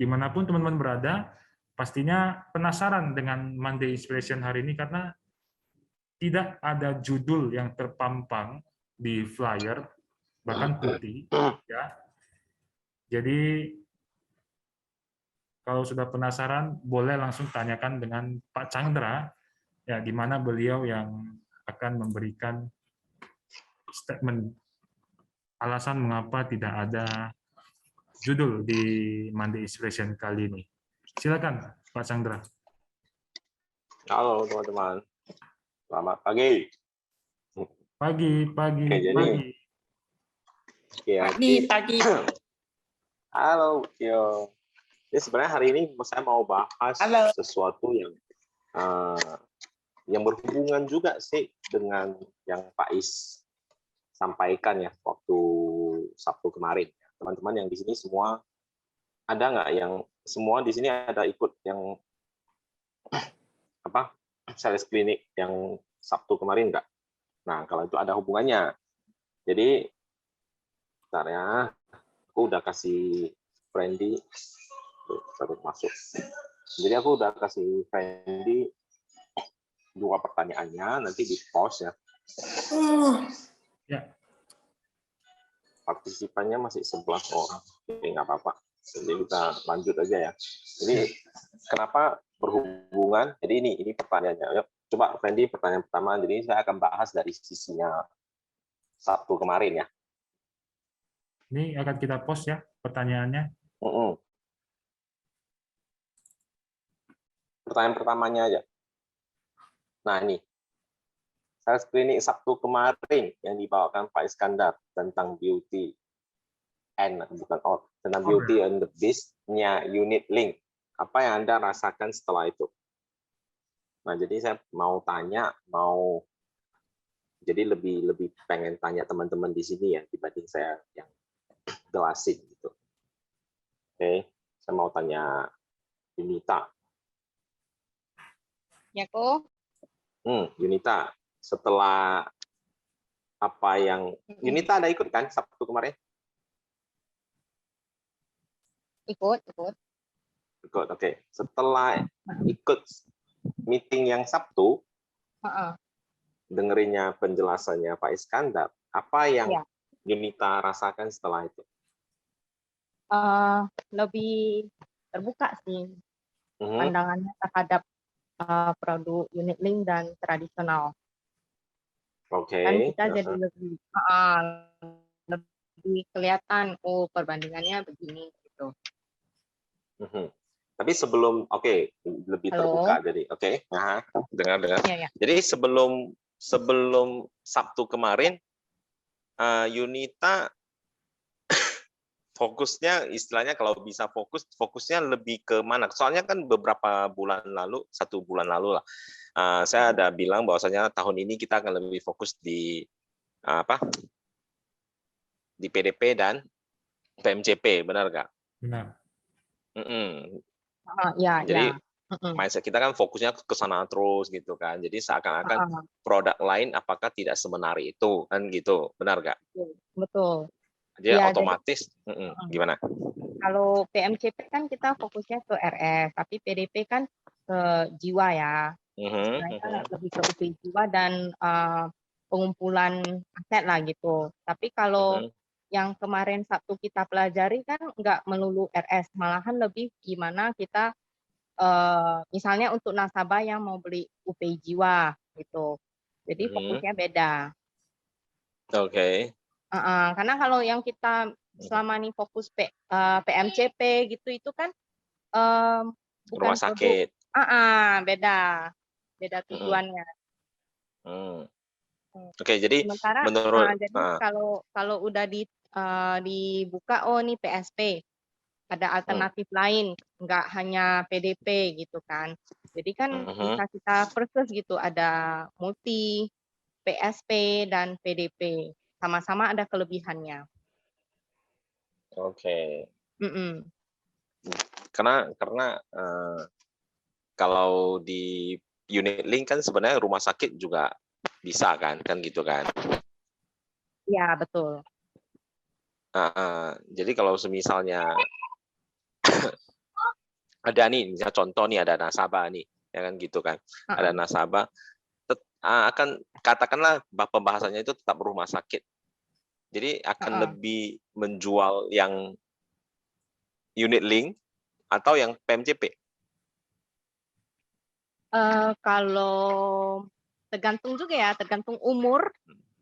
dimanapun teman-teman berada, pastinya penasaran dengan Monday Inspiration hari ini karena tidak ada judul yang terpampang di flyer, bahkan putih, ya. Jadi kalau sudah penasaran, boleh langsung tanyakan dengan Pak Chandra, ya, di mana beliau yang akan memberikan statement alasan mengapa tidak ada judul di Monday Inspiration kali ini. Silakan, Pak Chandra. Halo teman-teman, selamat pagi. Pagi. Pagi. Halo, Tio. Jadi sebenarnya hari ini saya mau bahas sesuatu yang berhubungan juga sih dengan yang Pak Is sampaikan ya waktu Sabtu kemarin. Teman-teman yang di sini semua ada nggak yang semua di sini ada ikut yang sales klinik yang Sabtu kemarin nggak? Nah kalau itu ada hubungannya. Jadi bentar ya, aku udah kasih Friendly baru masuk. Jadi aku udah kasih Friendly 2 pertanyaannya, nanti di post ya. Ya. Partisipannya masih 11 orang, jadi nggak apa-apa. Jadi kita lanjut aja ya. Jadi kenapa berhubungan? Jadi ini pertanyaannya. Yuk, coba Friendly pertanyaan pertama. Jadi saya akan bahas dari sisinya Sabtu kemarin ya. Ini akan kita post ya pertanyaannya. Pertanyaan pertamanya aja. Nah ini, sales klinik Sabtu kemarin yang dibawakan Pak Iskandar tentang beauty and tentang beauty and the beast-nya unit link. Apa yang Anda rasakan setelah itu? Nah jadi saya mau tanya, jadi lebih pengen tanya teman-teman di sini ya dibanding saya yang jelasin gitu. Oke, saya mau tanya Yunita. Ya kok. Yunita, setelah apa yang Yunita ada ikut kan Sabtu kemarin? Ikut. Ikut, oke. Setelah ikut meeting yang Sabtu, dengerinnya penjelasannya Pak Iskandar, apa yang Yunita rasakan setelah itu? Lebih terbuka sih pandangannya terhadap produk unit link dan tradisional. Oke. Kan kita jadi lebih kelihatan perbandingannya begini gitu. Tapi sebelum lebih terbuka jadi dengar. Ya. Jadi sebelum Sabtu kemarin Yunita fokusnya istilahnya kalau bisa fokusnya lebih ke mana? Soalnya kan beberapa bulan lalu, 1 bulan lalu lah, saya ada bilang bahwasanya tahun ini kita akan lebih fokus di di PDP dan PMCP, benar nggak? Benar. Jadi mindset kita kan fokusnya ke sana terus gitu kan. Jadi seakan-akan produk lain apakah tidak semenari itu kan gitu, benar nggak? Betul. Jadi otomatis gimana? Kalau PMCP kan kita fokusnya ke RS, tapi PDP kan ke jiwa ya. Mereka lebih ke UP jiwa dan pengumpulan aset lah gitu. Tapi kalau yang kemarin Sabtu kita pelajari kan nggak melulu RS, malahan lebih gimana kita misalnya untuk nasabah yang mau beli UP jiwa gitu. Jadi fokusnya beda. Oke. Karena kalau yang kita selama ini fokus PMCP gitu itu kan bukan rumah sakit. Beda tujuannya. Oke, jadi sementara menurut jadi kalau udah dibuka ini PSP ada alternatif lain, nggak hanya PDP gitu kan. Jadi kan bisa kita persis gitu, ada multi, PSP dan PDP. Sama-sama ada kelebihannya. Oke. Karena kalau di unit link kan sebenarnya rumah sakit juga bisa kan gitu kan? Iya betul. Jadi kalau misalnya ada nih, misalnya contoh nih ada nasabah nih, ya kan gitu kan, ada nasabah akan katakanlah pembahasannya itu tetap rumah sakit, jadi akan lebih menjual yang unit link atau yang PMJP. Kalau tergantung juga ya, tergantung umur,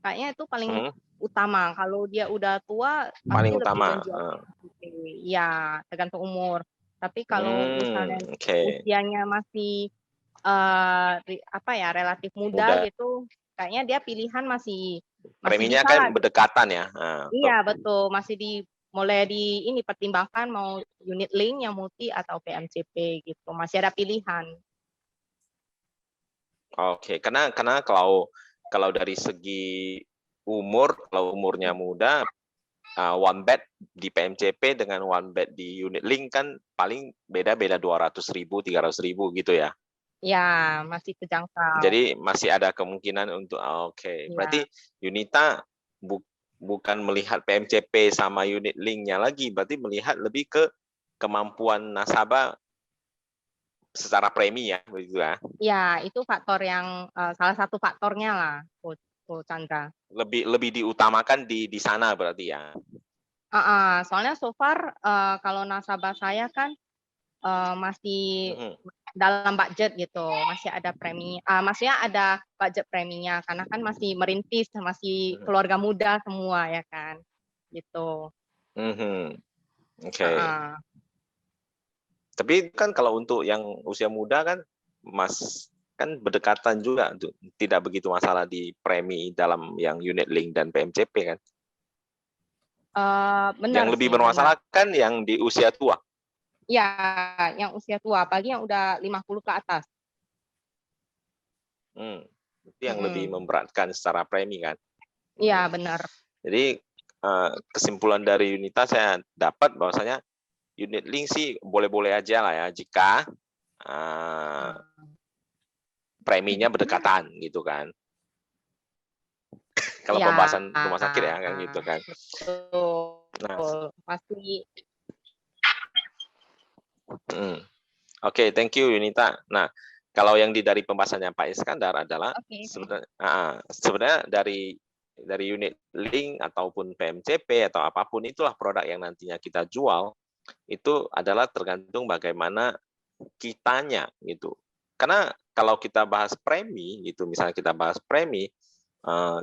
kayaknya itu paling utama. Kalau dia udah tua, Paling pasti lebih utama. menjual PMJP. Ya, tergantung umur. Tapi kalau misalnya usianya masih relatif muda gitu, kayaknya dia pilihan masih preminya bisa kan lah. berdekatan ya. Iya betul, masih mulai pertimbangkan mau unit link yang multi atau PMJP gitu, masih ada pilihan. Oke, karena kalau dari segi umur, kalau umurnya muda, one bed di PMJP dengan one bed di unit link kan paling beda-beda 200.000, 300.000 gitu ya. Ya, masih terjangkau. Jadi masih ada kemungkinan untuk berarti Yunita bukan melihat PMJP sama unit link-nya lagi, berarti melihat lebih ke kemampuan nasabah secara premi ya, begitu ya. Ya, itu faktor yang salah satu faktornya lah, Ko Chandra. Lebih diutamakan di sana berarti ya. Soalnya so far kalau nasabah saya kan masih dalam budget gitu, masih ada premi, maksudnya ada budget preminya karena kan masih merintis, masih keluarga muda semua ya kan, gitu. Oke. Tapi kan kalau untuk yang usia muda kan kan berdekatan juga, tidak begitu masalah di premi dalam yang unit link dan PMJP kan. Benar yang lebih sih, bermasalah benar. kan yang di usia tua. Ya, yang usia tua, apalagi yang udah 50 ke atas. Itu yang lebih memberatkan secara premi kan. Iya, benar. Jadi kesimpulan dari Yunita saya dapat bahwasanya unit link sih boleh-boleh aja lah ya jika preminya berdekatan gitu kan. Kalau pembahasan rumah sakit ya kan gitu kan. Betul. Pasti. Oke, thank you Yunita. Nah, kalau yang dari pembahasannya Pak Iskandar adalah sebenarnya dari unit link ataupun PMJP atau apapun itulah produk yang nantinya kita jual itu adalah tergantung bagaimana kitanya gitu. Karena kalau kita bahas premi gitu, misalnya kita bahas premi,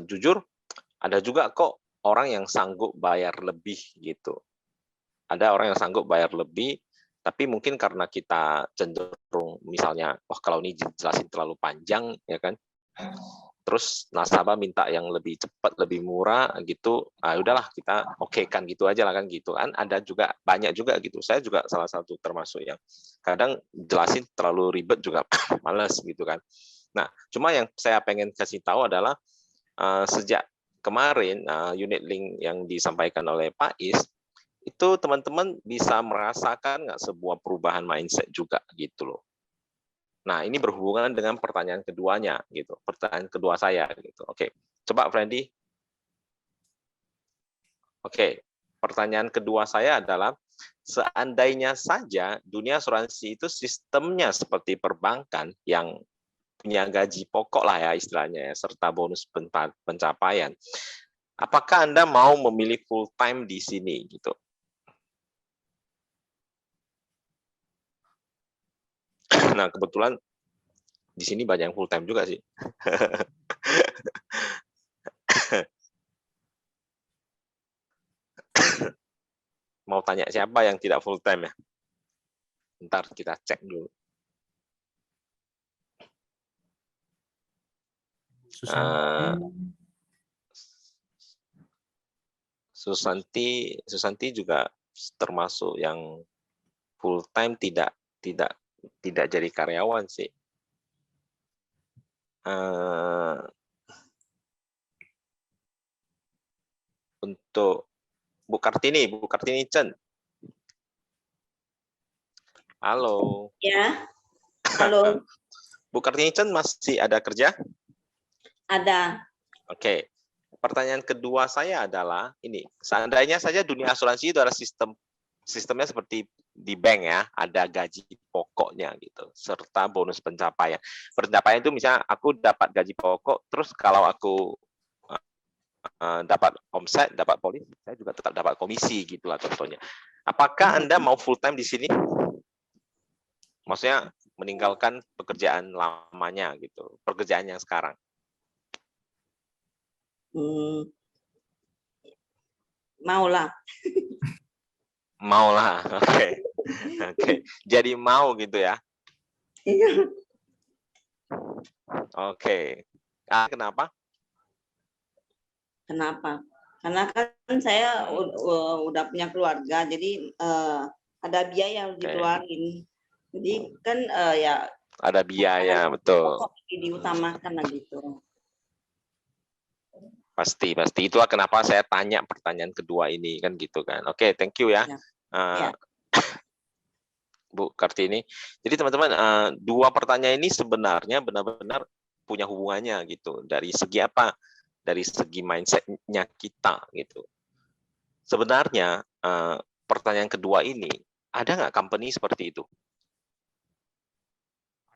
jujur ada juga kok orang yang sanggup bayar lebih gitu. Ada orang yang sanggup bayar lebih, tapi mungkin karena kita cenderung misalnya, kalau ini jelasin terlalu panjang ya kan, terus nasabah minta yang lebih cepat, lebih murah gitu, udahlah kita kan gitu aja lah kan gitu kan. Ada juga banyak juga gitu. Saya juga salah satu termasuk yang kadang jelasin terlalu ribet juga males gitu kan. Nah, cuma yang saya pengen kasih tahu adalah sejak kemarin unit link yang disampaikan oleh Pak Is itu teman-teman bisa merasakan nggak sebuah perubahan mindset juga gitu loh. Nah, ini berhubungan dengan pertanyaan keduanya gitu. Pertanyaan kedua saya gitu. Oke. Coba Freddy. Oke. Pertanyaan kedua saya adalah seandainya saja dunia asuransi itu sistemnya seperti perbankan yang punya gaji pokok lah ya istilahnya ya, serta bonus pencapaian. Apakah Anda mau memilih full time di sini gitu? Nah, kebetulan di sini banyak yang full time juga sih. Mau tanya siapa yang tidak full time ya? Ntar kita cek dulu. Susanti juga termasuk yang full time tidak jadi karyawan sih. Untuk Bu Kartini Chen. Halo. Ya. Halo. Bu Kartini Chen masih ada kerja? Ada. Oke. Pertanyaan kedua saya adalah ini, seandainya saja dunia asuransi itu adalah sistemnya seperti di bank ya, ada gaji pokoknya gitu, serta bonus pencapaian. Pencapaian itu misalnya aku dapat gaji pokok, terus kalau aku dapat omset, dapat polis, saya juga tetap dapat komisi gitulah contohnya. Apakah Anda mau full time di sini? Maksudnya meninggalkan pekerjaan lamanya gitu, pekerjaan yang sekarang. Maulah. Maulah, oke. Oke. Jadi mau gitu ya. Iya. Oke. Kenapa? Kenapa? Karena kan saya udah punya keluarga, jadi ada biaya yang dikeluarin. Jadi kan ya ada biaya, betul. Diutamakan lah gitu. Pasti. Itulah kenapa saya tanya pertanyaan kedua ini kan gitu kan. Oke, thank you ya. Ya. Bu Kartini. Jadi teman-teman, dua pertanyaan ini sebenarnya benar-benar punya hubungannya gitu. Dari segi apa? Dari segi mindset-nya kita gitu. Sebenarnya pertanyaan kedua ini, ada nggak company seperti itu?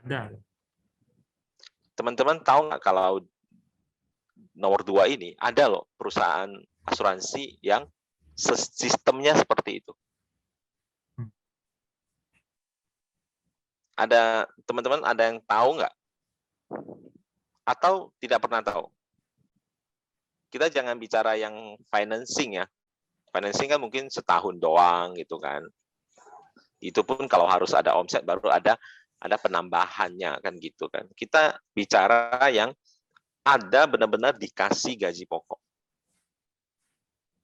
Ada. Teman-teman tahu nggak kalau nomor 2 ini ada loh perusahaan asuransi yang sistemnya seperti itu. Ada teman-teman ada yang tahu nggak? Atau tidak pernah tahu? Kita jangan bicara yang financing ya. Financing kan mungkin setahun doang gitu kan. Itu pun kalau harus ada omset baru ada penambahannya kan gitu kan. Kita bicara yang ada benar-benar dikasih gaji pokok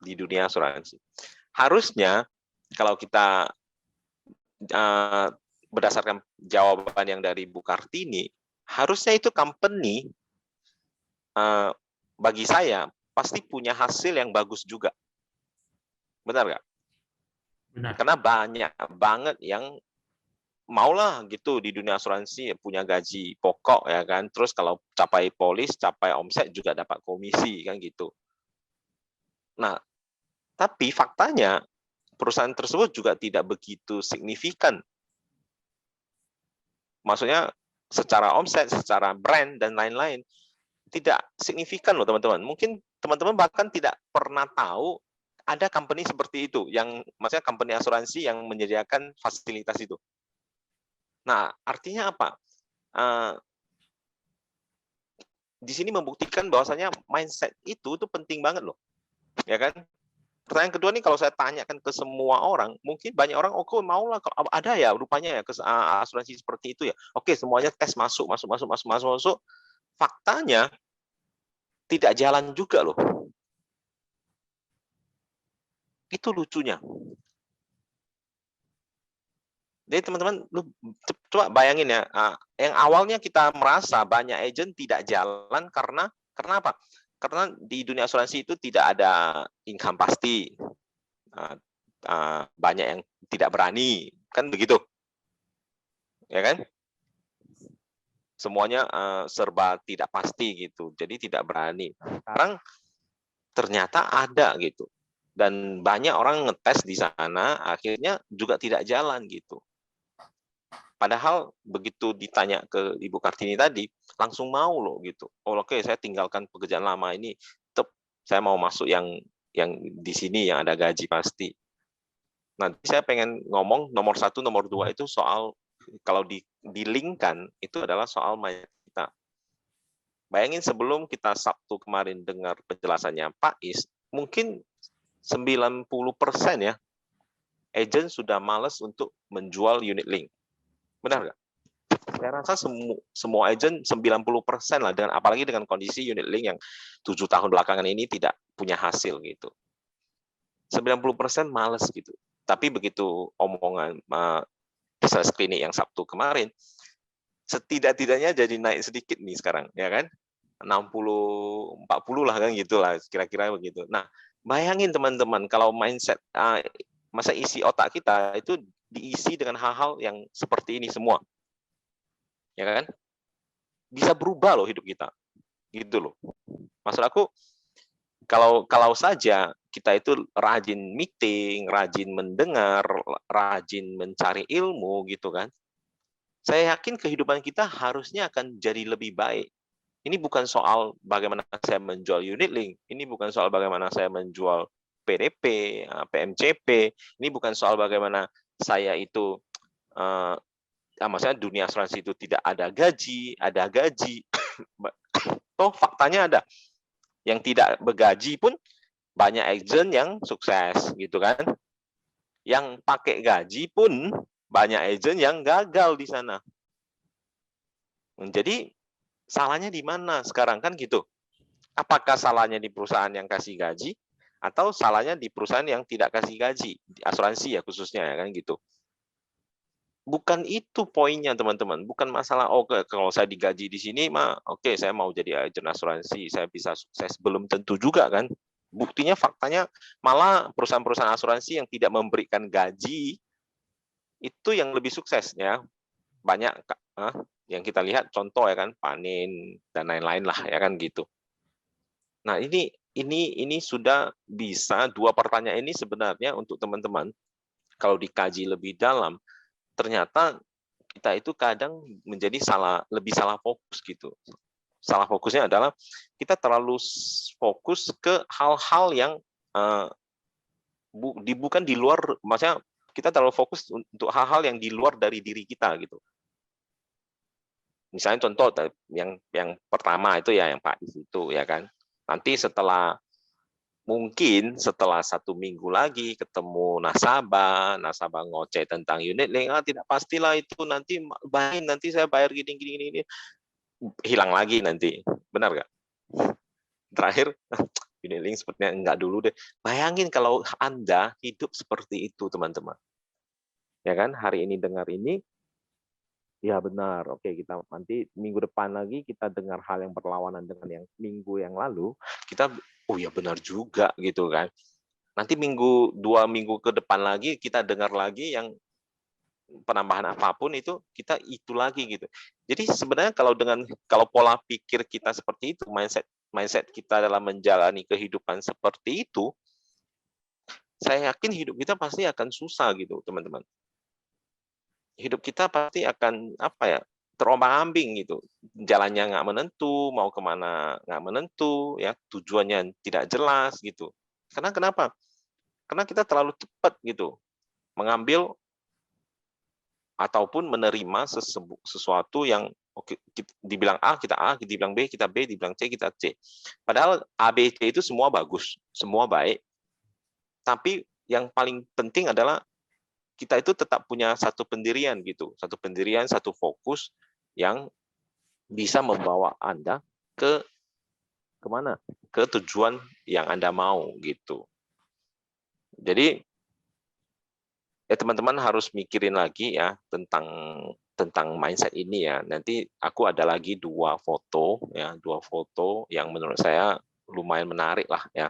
di dunia asuransi. Harusnya kalau kita berdasarkan jawaban yang dari Bu Kartini, harusnya itu company bagi saya pasti punya hasil yang bagus juga. Benar nggak? Benar. Karena banyak banget yang maulah gitu di dunia asuransi punya gaji pokok ya kan. Terus kalau capai polis, capai omset juga dapat komisi kan gitu. Nah, tapi faktanya perusahaan tersebut juga tidak begitu signifikan. Maksudnya secara omset, secara brand dan lain-lain tidak signifikan loh teman-teman. Mungkin teman-teman bahkan tidak pernah tahu ada company seperti itu, yang maksudnya company asuransi yang menyediakan fasilitas itu. Nah, artinya apa? Di sini membuktikan bahwasanya mindset itu penting banget loh, ya kan? Pertanyaan kedua nih kalau saya tanyakan ke semua orang, mungkin banyak orang, oh maulah kalau ada ya rupanya ya asuransi seperti itu ya. Oke, semuanya tes masuk. Faktanya tidak jalan juga loh. Itu lucunya. Jadi teman-teman, lu coba bayangin ya, yang awalnya kita merasa banyak agent tidak jalan karena apa? Karena di dunia asuransi itu tidak ada income pasti, banyak yang tidak berani, kan begitu, ya kan? Semuanya serba tidak pasti gitu, jadi tidak berani. Sekarang ternyata ada gitu. Dan banyak orang ngetes di sana, akhirnya juga tidak jalan gitu. Padahal begitu ditanya ke Ibu Kartini tadi, langsung mau loh gitu. Oh, oke, saya tinggalkan pekerjaan lama ini, tetap saya mau masuk yang di sini yang ada gaji pasti. Nanti saya pengen ngomong nomor 1, nomor 2 itu soal kalau di-link-kan itu adalah soal mindset kita. Bayangin sebelum kita Sabtu kemarin dengar penjelasannya Pak Is, mungkin 90% ya, agent sudah malas untuk menjual unit link. Benar nggak? Saya rasa semua agent 90% lah, dengan apalagi dengan kondisi unit link yang 7 tahun belakangan ini tidak punya hasil gitu. 90% malas gitu. Tapi begitu omongan sales klinik yang Sabtu kemarin, setidak-tidaknya jadi naik sedikit nih sekarang, ya kan? 60-40 lah kan gitulah, kira-kira begitu. Nah, bayangin teman-teman kalau mindset masa isi otak kita itu diisi dengan hal-hal yang seperti ini semua, ya kan? Bisa berubah loh hidup kita, gitu loh. Maksud aku, kalau saja kita itu rajin meeting, rajin mendengar, rajin mencari ilmu gitu kan, saya yakin kehidupan kita harusnya akan jadi lebih baik. Ini bukan soal bagaimana saya menjual unit link, ini bukan soal bagaimana saya menjual PDP, PMCP, ini bukan soal bagaimana saya itu maksudnya dunia asuransi itu tidak ada gaji, ada gaji. Toh faktanya ada. Yang tidak bergaji pun banyak agent yang sukses gitu kan. Yang pakai gaji pun banyak agent yang gagal di sana. Jadi salahnya di mana sekarang kan gitu? Apakah salahnya di perusahaan yang kasih gaji atau salahnya di perusahaan yang tidak kasih gaji, di asuransi ya khususnya ya kan gitu. Bukan itu poinnya teman-teman, bukan masalah kalau saya digaji di sini mah oke, saya mau jadi agen asuransi, saya bisa sukses, belum tentu juga kan. Buktinya faktanya malah perusahaan-perusahaan asuransi yang tidak memberikan gaji itu yang lebih sukses ya. Banyak yang kita lihat contoh ya kan, Panin dan lain-lain lah ya kan gitu. Nah, ini sudah bisa, dua pertanyaan ini sebenarnya untuk teman-teman kalau dikaji lebih dalam, ternyata kita itu kadang menjadi lebih salah fokus gitu. Salah fokusnya adalah kita terlalu fokus ke hal-hal yang bukan di luar, maksudnya kita terlalu fokus untuk hal-hal yang di luar dari diri kita gitu. Misalnya contoh yang pertama itu ya yang Pak di situ ya kan. Nanti mungkin setelah 1 minggu lagi ketemu nasabah ngoceh tentang unit link, tidak pastilah itu nanti saya bayar gini, hilang lagi nanti, benar nggak? Terakhir, unit link sepertinya enggak dulu deh. Bayangin kalau Anda hidup seperti itu teman-teman, ya kan? Hari ini dengar ini, ya benar, oke kita nanti minggu depan lagi kita dengar hal yang berlawanan dengan yang minggu yang lalu, kita oh ya benar juga gitu kan. Nanti 2 minggu ke depan lagi kita dengar lagi yang penambahan apapun itu kita itu lagi gitu. Jadi sebenarnya kalau pola pikir kita seperti itu, mindset kita dalam menjalani kehidupan seperti itu, saya yakin hidup kita pasti akan susah gitu, teman-teman. Hidup kita pasti akan terombang-ambing gitu, jalannya nggak menentu, mau kemana nggak menentu, ya tujuannya tidak jelas gitu. Karena kenapa? Karena kita terlalu cepat gitu mengambil ataupun menerima sesuatu yang dibilang A kita A, dibilang B kita B, dibilang C kita C. Padahal A, B, C itu semua bagus, semua baik. Tapi yang paling penting adalah kita itu tetap punya satu pendirian gitu, satu fokus yang bisa membawa Anda kemana? Ke tujuan yang Anda mau gitu. Jadi ya teman-teman harus mikirin lagi ya tentang mindset ini ya. Nanti aku ada lagi 2 foto yang menurut saya lumayan menarik lah ya.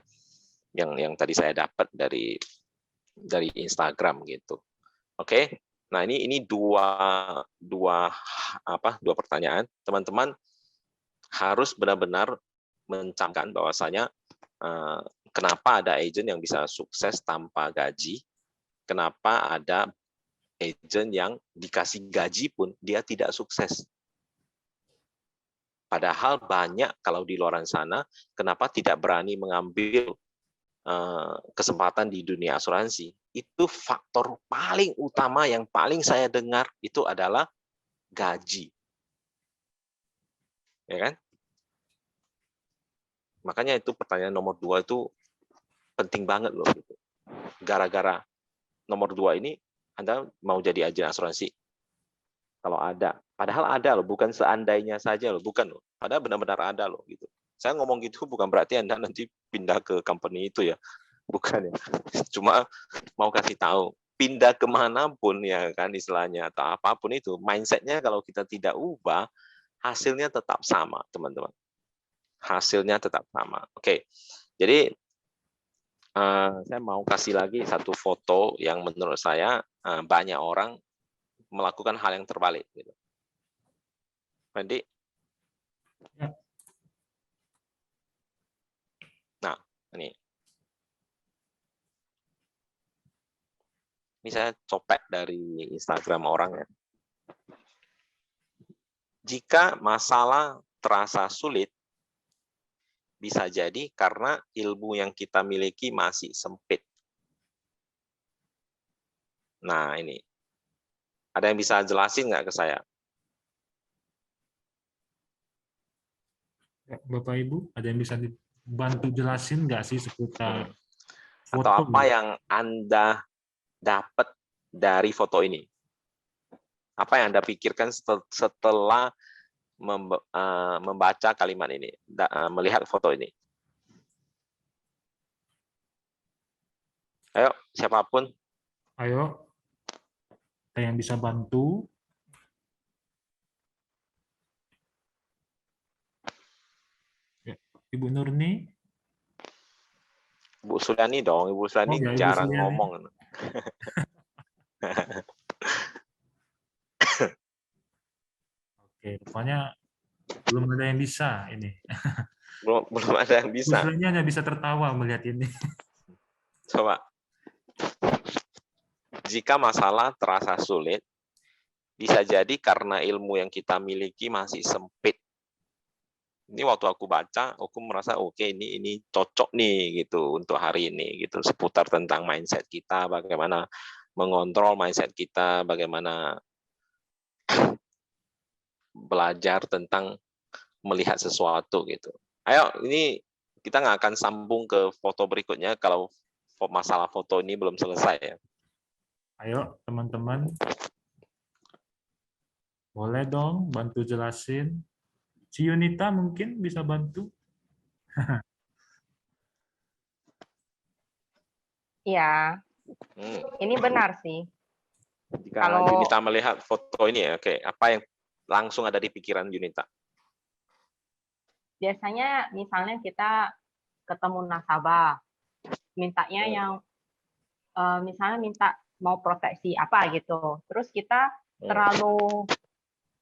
Yang tadi saya dapat dari Instagram gitu. Oke. Nah, ini dua pertanyaan. Teman-teman harus benar-benar mencamkan bahwasanya kenapa ada agent yang bisa sukses tanpa gaji? Kenapa ada agent yang dikasih gaji pun dia tidak sukses? Padahal banyak kalau di luar sana, kenapa tidak berani mengambil kesempatan di dunia asuransi? Itu faktor paling utama yang paling saya dengar itu adalah gaji. Ya kan? Makanya itu pertanyaan nomor 2 itu penting banget loh. Gitu. Gara-gara nomor 2 ini, Anda mau jadi agen asuransi? Kalau ada. Padahal ada loh, bukan seandainya saja loh. Bukan loh. Padahal benar-benar ada loh. Gitu. Saya ngomong gitu bukan berarti Anda nanti pindah ke company itu ya. Bukan ya. Cuma mau kasih tahu. Pindah kemanapun ya kan istilahnya atau apapun itu. Mindsetnya kalau kita tidak ubah, hasilnya tetap sama teman-teman. Hasilnya tetap sama. Oke. Jadi saya mau kasih lagi satu foto yang menurut saya banyak orang melakukan hal yang terbalik. Gitu. Randy? Nah, ini. misalnya copet dari Instagram orang ya. Jika masalah terasa sulit, bisa jadi karena ilmu yang kita miliki masih sempit. Nah, ini. Ada yang bisa jelasin nggak ke saya? Bapak Ibu, ada yang bisa dibantu jelasin nggak sih seputar Atau foto? apa yang Anda dapat dari foto ini? Apa yang Anda pikirkan setelah membaca kalimat ini, melihat foto ini? Ayo, siapapun. Ayo, ada yang bisa bantu? Ya, Ibu Nurni? Ibu Suliani dong, Ibu Suliani ya, Ibu jarang Suliani. ngomong. Oke, rupanya belum ada yang bisa ini. Belum ada yang Ibu bisa. Suliani hanya bisa tertawa melihat ini. Coba. Jika masalah terasa sulit, bisa jadi karena ilmu yang kita miliki masih sempit. Ini waktu aku baca, aku merasa oke, ini cocok nih gitu untuk hari ini gitu, seputar tentang mindset kita, bagaimana mengontrol mindset kita, bagaimana belajar tentang melihat sesuatu gitu. Ayo, ini kita nggak akan sambung ke foto berikutnya kalau masalah foto ini belum selesai ya. Ayo, teman-teman. Boleh dong bantu jelasin. Si Yunita mungkin bisa bantu. Iya, ini benar sih. Jika Kalau Yunita melihat foto ini, oke, apa yang langsung ada di pikiran Yunita? biasanya misalnya kita ketemu nasabah, mintanya yang misalnya minta mau proteksi apa gitu. Terus kita terlalu,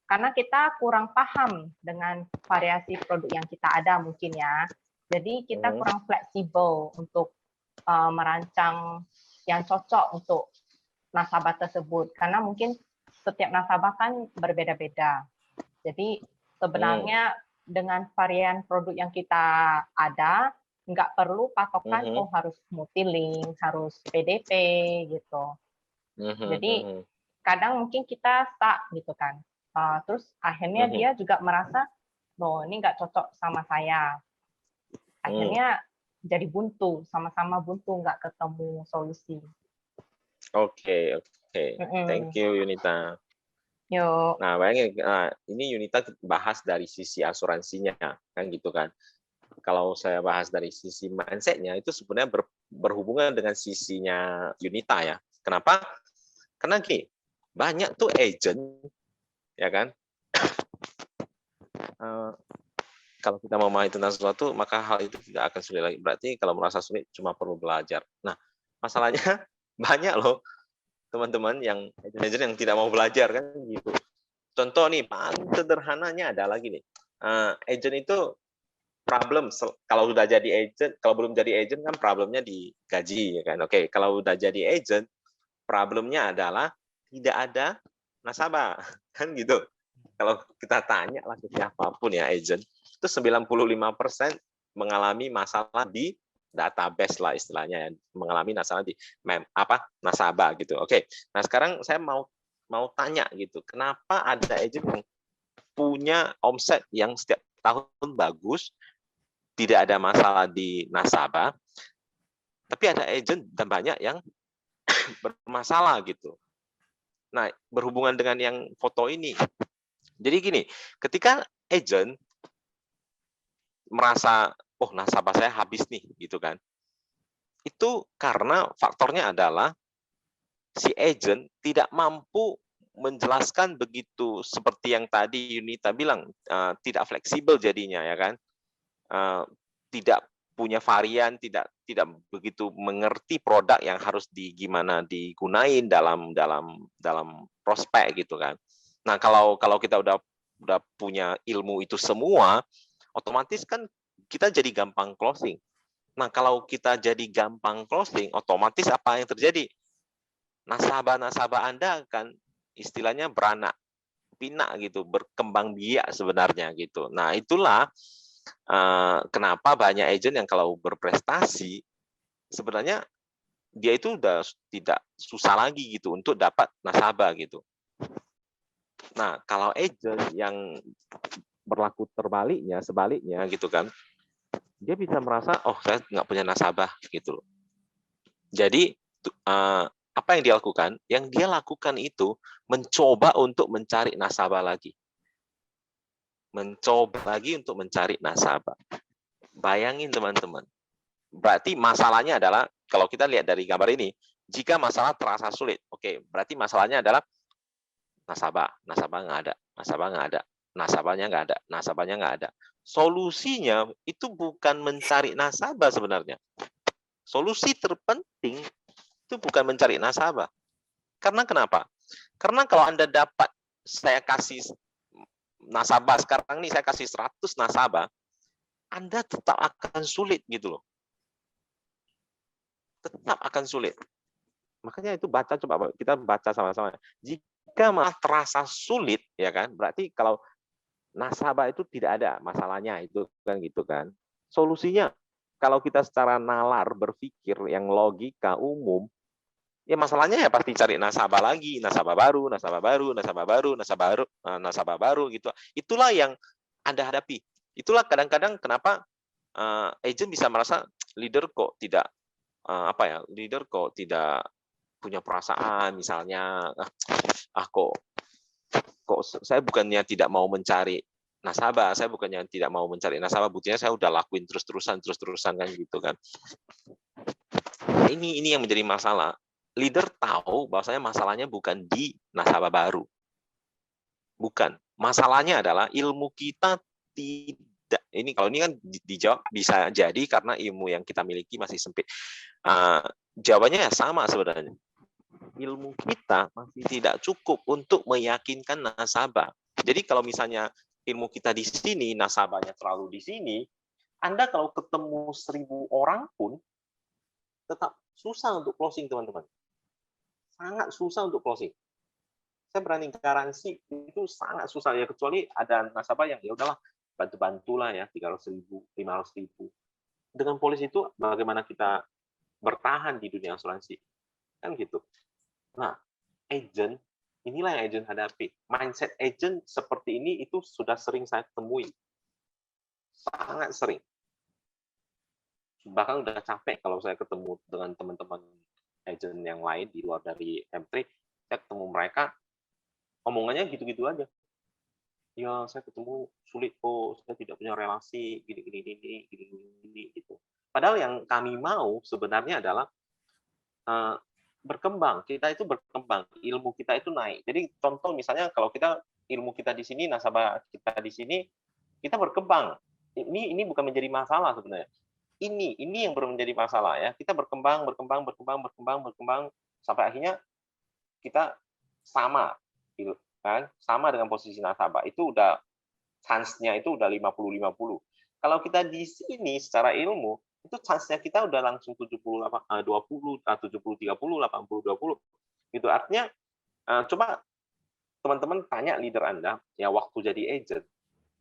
karena kita kurang paham dengan variasi produk yang kita ada mungkin ya. Jadi kita kurang fleksibel untuk merancang yang cocok untuk nasabah tersebut. Karena mungkin setiap nasabah kan berbeda-beda. Jadi sebenarnya dengan varian produk yang kita ada, nggak perlu patokan oh harus multilink, harus PDP gitu. Jadi kadang mungkin kita stuck gitu kan. Terus akhirnya dia juga merasa, oh ini nggak cocok sama saya. Akhirnya jadi buntu, sama-sama buntu, nggak ketemu solusi. Oke. Thank you Yunita. Yuk. Nah, bayangin, ini Yunita bahas dari sisi asuransinya, kan gitu kan. Kalau saya bahas dari sisi mindset-nya, itu sebenarnya berhubungan dengan sisinya Yunita ya. Kenapa? Karena gini, banyak tuh agent, ya kan. Kalau kita mau memahami tentang sesuatu, maka hal itu tidak akan sulit lagi. Berarti kalau merasa sulit, cuma perlu belajar. Nah, masalahnya banyak loh teman-teman yang agent yang tidak mau belajar kan gitu. Contoh nih paling sederhananya adalah gini, agent itu problem kalau udah jadi agent, kalau belum jadi agent kan problemnya di gaji ya kan. Oke, kalau udah jadi agent problemnya adalah tidak ada nasabah kan gitu. Kalau kita tanya lah ke siapapun ya agent, itu 95% mengalami masalah di database lah istilahnya, mengalami masalah di nasabah gitu. Oke, nah sekarang saya mau tanya gitu, kenapa ada agent yang punya omset yang setiap tahun bagus, tidak ada masalah di nasabah, tapi ada agent dan banyak yang bermasalah gitu. Nah, berhubungan dengan yang foto ini. Jadi gini, ketika agent merasa, oh nasabah saya habis nih, gitu kan. Itu karena faktornya adalah si agent tidak mampu menjelaskan begitu seperti yang tadi Yunita bilang, tidak fleksibel jadinya ya kan, tidak punya varian, tidak begitu mengerti produk yang harus gimana digunain dalam prospek gitu kan. Nah kalau kita udah punya ilmu itu semua, otomatis kan kita jadi gampang closing. Nah kalau kita jadi gampang closing, otomatis apa yang terjadi? nasabah-nasabah Anda akan istilahnya beranak pinak gitu, berkembang biak sebenarnya gitu. Nah, itulah kenapa banyak agent yang kalau berprestasi sebenarnya dia itu udah tidak susah lagi gitu untuk dapat nasabah gitu. Nah, kalau agent yang berlaku sebaliknya gitu kan, dia bisa merasa, oh saya nggak punya nasabah gitu loh. Jadi apa yang dia lakukan? Yang dia lakukan itu mencoba untuk mencari nasabah lagi. Mencoba lagi untuk mencari nasabah. Bayangin teman-teman. Berarti masalahnya adalah, kalau kita lihat dari gambar ini, jika masalah terasa sulit, oke, berarti masalahnya adalah nasabah nggak ada, nasabahnya nggak ada, nasabahnya nggak ada. Solusinya itu bukan mencari nasabah sebenarnya. Solusi terpenting itu bukan mencari nasabah. Karena kenapa? Karena kalau Anda dapat, saya kasih nasabah, sekarang ini saya kasih 100 nasabah, Anda tetap akan sulit gitu loh. Tetap akan sulit. Makanya itu coba kita baca sama-sama. Jika malah terasa sulit, ya kan, berarti kalau nasabah itu tidak ada masalahnya, itu kan gitu kan. Solusinya, kalau kita secara nalar berpikir yang logika umum, ya masalahnya ya pasti cari nasabah lagi, nasabah baru gitu. Itulah yang Anda hadapi. Itulah kadang-kadang kenapa agent bisa merasa leader kok tidak leader kok tidak punya perasaan, misalnya kok saya bukannya tidak mau mencari nasabah, buktinya saya udah lakuin terus-terusan kan gitu kan. Nah, ini yang menjadi masalah. Leader tahu bahwasanya masalahnya bukan di nasabah baru. Bukan. Masalahnya adalah ilmu kita tidak. Ini kalau ini kan dijawab bisa jadi karena ilmu yang kita miliki masih sempit. Jawabannya ya sama sebenarnya. Ilmu kita masih tidak cukup untuk meyakinkan nasabah. Jadi kalau misalnya ilmu kita di sini, nasabahnya terlalu di sini, Anda kalau ketemu 1.000 orang pun tetap susah untuk closing, teman-teman. Sangat susah untuk closing. Saya berani garansi itu sangat susah ya, kecuali ada nasabah yang ya udahlah bantu-bantulah ya 300.000, 500.000. Dengan polis itu bagaimana kita bertahan di dunia asuransi? Kan gitu. Nah, agent, inilah yang agent hadapi. Mindset agent seperti ini itu sudah sering saya temui. Sangat sering. Bahkan udah capek kalau saya ketemu dengan teman-teman agent yang lain di luar dari M3, saya ketemu mereka, omongannya gitu-gitu aja. Ya, saya ketemu sulit kok, saya tidak punya relasi, gini, gitu. Padahal yang kami mau sebenarnya adalah berkembang. Kita itu berkembang, ilmu kita itu naik. Jadi contoh misalnya kalau kita ilmu kita di sini, nasabah kita di sini, kita berkembang. Ini bukan menjadi masalah sebenarnya. Ini yang belum menjadi masalah ya. Kita berkembang sampai akhirnya kita sama gitu kan. Sama dengan posisi nasabah. Itu udah chance-nya itu udah 50-50. Kalau kita di sini secara ilmu itu chance-nya kita udah langsung 70-20, 70-30, 80-20. Gitu. Artinya, coba teman-teman tanya leader Anda, ya waktu jadi agent,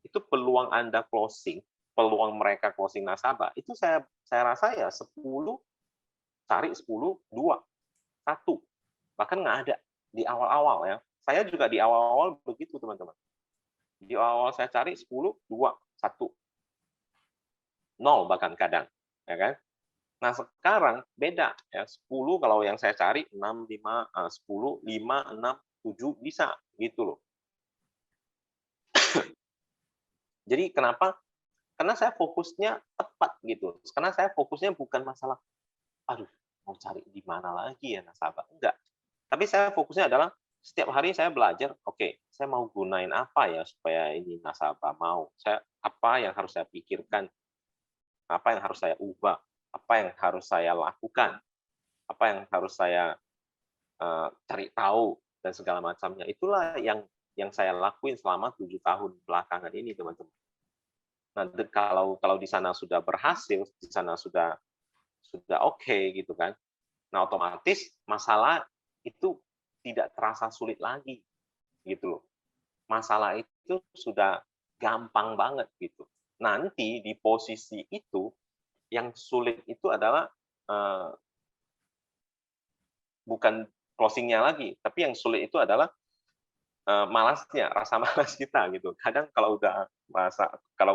itu peluang Anda closing, peluang mereka closing nasabah, itu saya rasa ya 10, cari 10, 2, 1. Bahkan nggak ada di awal-awal ya. Saya juga di awal-awal begitu, teman-teman. Di awal saya cari 10, 2, 1. 0 bahkan kadang. Ya kan? Nah, sekarang beda ya. 10 kalau yang saya cari 6, 5, 10, 5, 6, 7 bisa gitu loh. Jadi kenapa? Karena saya fokusnya tepat gitu. Karena saya fokusnya bukan masalah aduh, mau cari di mana lagi ya nasabah. Enggak. Tapi saya fokusnya adalah setiap hari saya belajar, oke, saya mau gunain apa ya supaya ini nasabah mau. Apa yang harus saya pikirkan? Apa yang harus saya ubah? Apa yang harus saya lakukan? Apa yang harus saya cari tahu dan segala macamnya. Itulah yang saya lakuin selama 7 tahun belakangan ini, teman-teman. Nah, kalau di sana sudah berhasil, di sana sudah oke gitu kan. Nah, otomatis masalah itu tidak terasa sulit lagi gitu loh. Masalah itu sudah gampang banget gitu. Nanti di posisi itu yang sulit itu adalah bukan closing-nya lagi, tapi yang sulit itu adalah malasnya, rasa malas kita gitu. Kadang kalau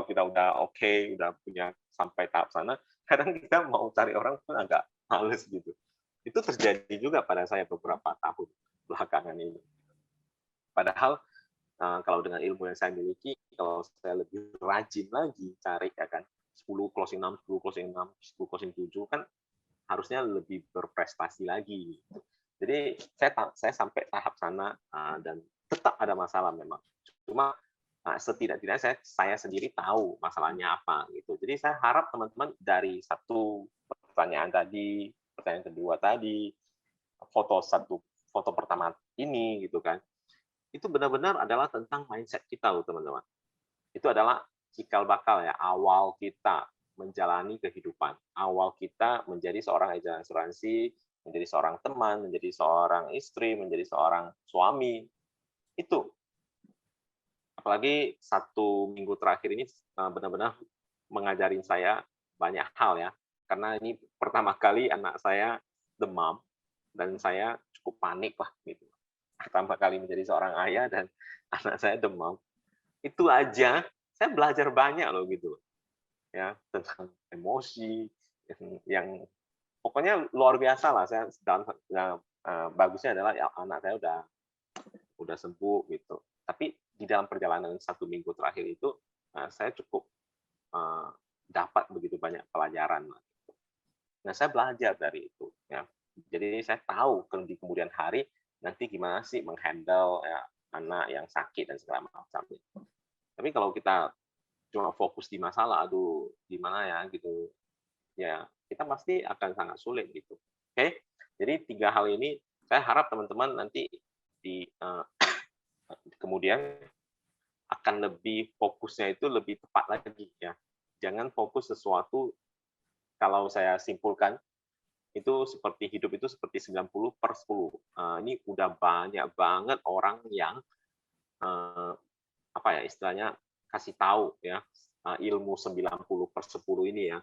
kita udah oke, udah punya sampai tahap sana, kadang kita mau cari orang pun agak males gitu. Itu terjadi juga pada saya beberapa tahun belakangan ini. Padahal kalau dengan ilmu yang saya miliki, kalau saya lebih rajin lagi cari ya kan, 10 closing 6, 10 closing 6, 10 closing 7 kan harusnya lebih berprestasi lagi. Jadi saya sampai tahap sana dan tetap ada masalah memang. Cuma setidak-tidaknya saya sendiri tahu masalahnya apa gitu. Jadi saya harap teman-teman dari satu pertanyaan tadi, pertanyaan kedua tadi, foto pertama ini gitu kan, itu benar-benar adalah tentang mindset kita loh teman-teman. Itu adalah cikal bakal ya, awal kita menjalani kehidupan, awal kita menjadi seorang agen asuransi, menjadi seorang teman, menjadi seorang istri, menjadi seorang suami. Itu apalagi 1 minggu terakhir ini benar-benar mengajarin saya banyak hal ya, karena ini pertama kali anak saya demam dan saya cukup panik lah gitu. Pertama kali menjadi seorang ayah dan anak saya demam, itu aja saya belajar banyak loh gitu ya, tentang emosi yang pokoknya luar biasa lah. Saya bagusnya adalah ya, anak saya udah sembuh gitu. Tapi di dalam perjalanan 1 minggu terakhir itu saya cukup dapat begitu banyak pelajaran. Nah, saya belajar dari itu ya. Jadi saya tahu di kemudian hari nanti gimana sih menghandle ya, anak yang sakit dan segala macam. Tapi kalau kita cuma fokus di masalah, aduh gimana ya gitu, ya kita pasti akan sangat sulit gitu. Oke, jadi 3 hal ini saya harap teman-teman nanti di kemudian akan lebih fokusnya itu lebih tepat lagi ya. Jangan fokus sesuatu, kalau saya simpulkan itu seperti hidup itu seperti 90/10. Ini udah banyak banget orang yang apa ya istilahnya kasih tahu ya ilmu 90/10 ini ya.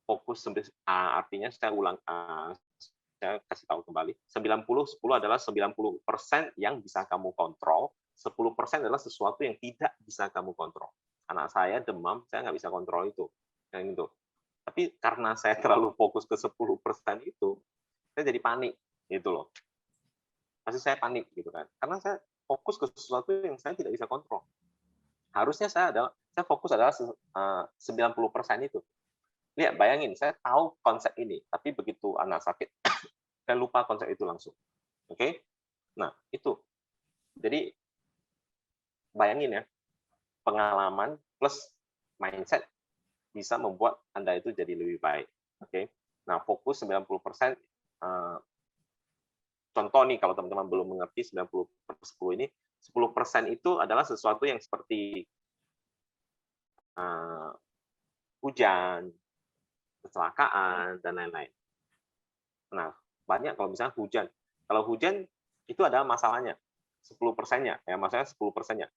Fokus artinya saya ulang, saya kasih tahu kembali, 90/10 adalah 90% yang bisa kamu kontrol, 10% adalah sesuatu yang tidak bisa kamu kontrol. Anak saya demam, saya nggak bisa kontrol itu. Yang itu. Tapi karena saya terlalu fokus ke 10% itu, saya jadi panik gitu loh. Pasti saya panik gitu kan. Karena saya fokus ke sesuatu yang saya tidak bisa kontrol. Harusnya saya fokus adalah 90% itu. Lihat, bayangin, saya tahu konsep ini, tapi begitu anak sakit, saya lupa konsep itu langsung. Oke? Nah, itu. Jadi, bayangin ya, pengalaman plus mindset bisa membuat Anda itu jadi lebih baik. Oke? Nah, fokus 90%, contoh nih, kalau teman-teman belum mengerti 90/10 ini, 10% itu adalah sesuatu yang seperti hujan, kecelakaan, dan lain-lain. Nah, banyak kalau misalnya hujan. Kalau hujan, itu adalah masalahnya. 10%-nya, ya masalahnya 10%-nya.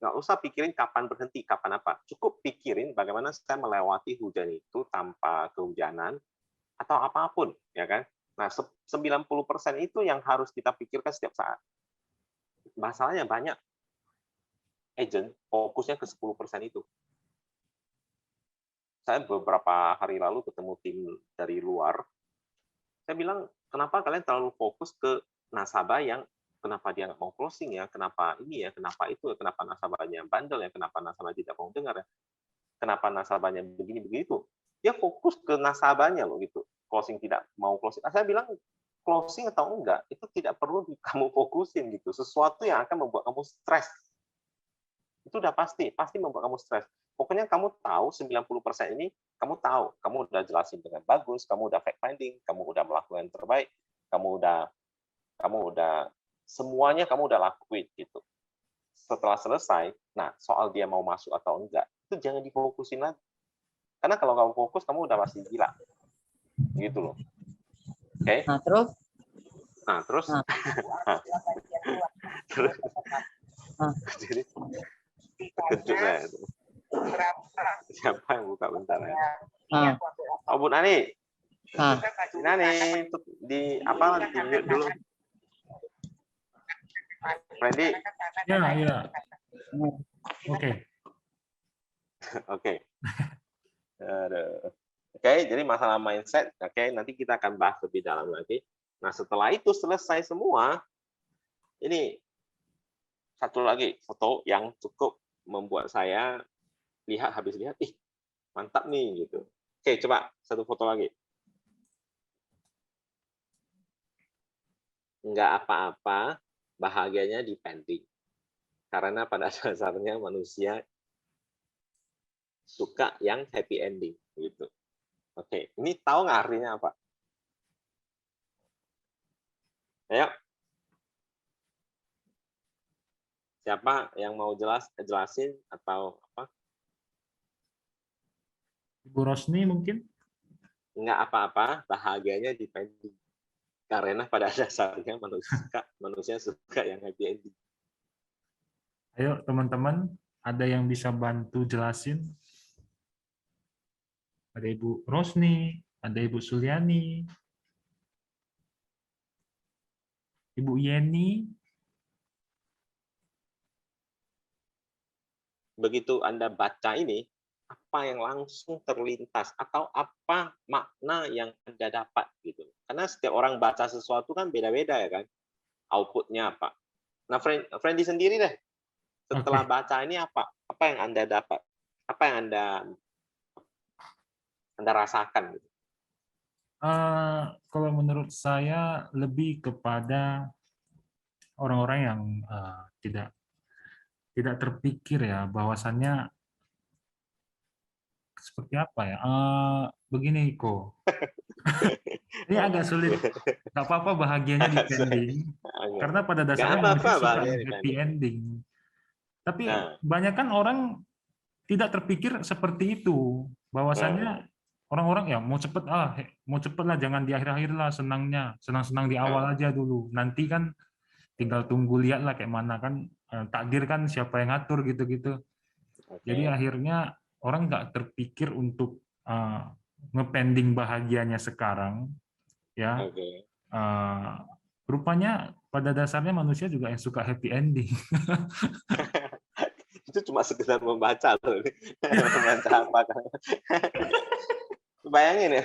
Nggak usah pikirin kapan berhenti, kapan apa. Cukup pikirin bagaimana saya melewati hujan itu tanpa kehujanan, atau apapun, ya kan? Nah, 90% itu yang harus kita pikirkan setiap saat. Masalahnya banyak agent fokusnya ke 10% itu. Saya beberapa hari lalu ketemu tim dari luar, saya bilang, kenapa kalian terlalu fokus ke nasabah yang kenapa dia nggak mau closing ya, kenapa ini ya, kenapa itu, kenapa nasabahnya bandel ya, kenapa nasabah tidak mau dengar ya, kenapa nasabahnya begini begitu. Dia fokus ke nasabahnya loh gitu, closing tidak mau closing. Saya bilang closing atau enggak itu tidak perlu kamu fokusin gitu, sesuatu yang akan membuat kamu stres. Itu udah pasti membuat kamu stres. Pokoknya kamu tahu 90% ini, kamu tahu, kamu udah jelasin dengan bagus, kamu udah fact finding, kamu udah melakukan yang terbaik, kamu udah semuanya kamu udah lakuin gitu. Setelah selesai, nah soal dia mau masuk atau enggak, itu jangan difokusin lagi. Karena kalau kamu fokus, kamu udah pasti gila. Gitu loh. Oke? Nah, terus? Nah, terus jadi terkejut saya. Siapa yang buka bentar ya? Oh, Bu Nani. Bu Nani, di apa? Di mute dulu. Freddy. Ya, ya. Oke. Oke. Oke, jadi masalah mindset, oke, nanti kita akan bahas lebih dalam lagi. Nah, setelah itu selesai semua, ini satu lagi foto yang cukup membuat saya habis lihat, ih, mantap nih gitu. Oke, coba satu foto lagi. Enggak apa-apa, bahagianya depending. Karena pada dasarnya manusia suka yang happy ending gitu. Oke, ini tahu nggak artinya apa? Ayo. Siapa yang mau jelasin atau apa? Ibu Rosni mungkin? Enggak apa-apa, bahagianya depending. Karena pada dasarnya manusia suka yang happy ending. Ayo teman-teman, ada yang bisa bantu jelasin? Ada Ibu Rosni, ada Ibu Suliani, Ibu Yeni. Begitu Anda baca ini, apa yang langsung terlintas atau apa makna yang Anda dapat gitu. Karena setiap orang baca sesuatu kan beda-beda ya kan. Outputnya apa. Nah, Friendly sendiri deh. Setelah baca ini apa? Apa yang Anda dapat? Apa yang Anda rasakan gitu? Kalau menurut saya lebih kepada orang-orang yang tidak terpikir ya bahwasannya seperti apa ya. Begini kok. Ini agak sulit. Gak apa-apa bahagianya depending. Karena pada dasarnya manusia suka happy ending. Tapi banyak kan orang tidak terpikir seperti itu. Bahwasannya orang-orang ya mau cepet lah, jangan di akhir-akhir lah, senang-senang di awal aja dulu. Nanti kan tinggal tunggu lihat lah kayak mana kan, takdir kan siapa yang ngatur gitu-gitu. Jadi akhirnya orang nggak terpikir untuk ngepending bahagianya sekarang, ya. Rupanya pada dasarnya manusia juga yang suka happy ending. Itu cuma sekedar membaca loh. Membaca apa kan. Bayangin ya,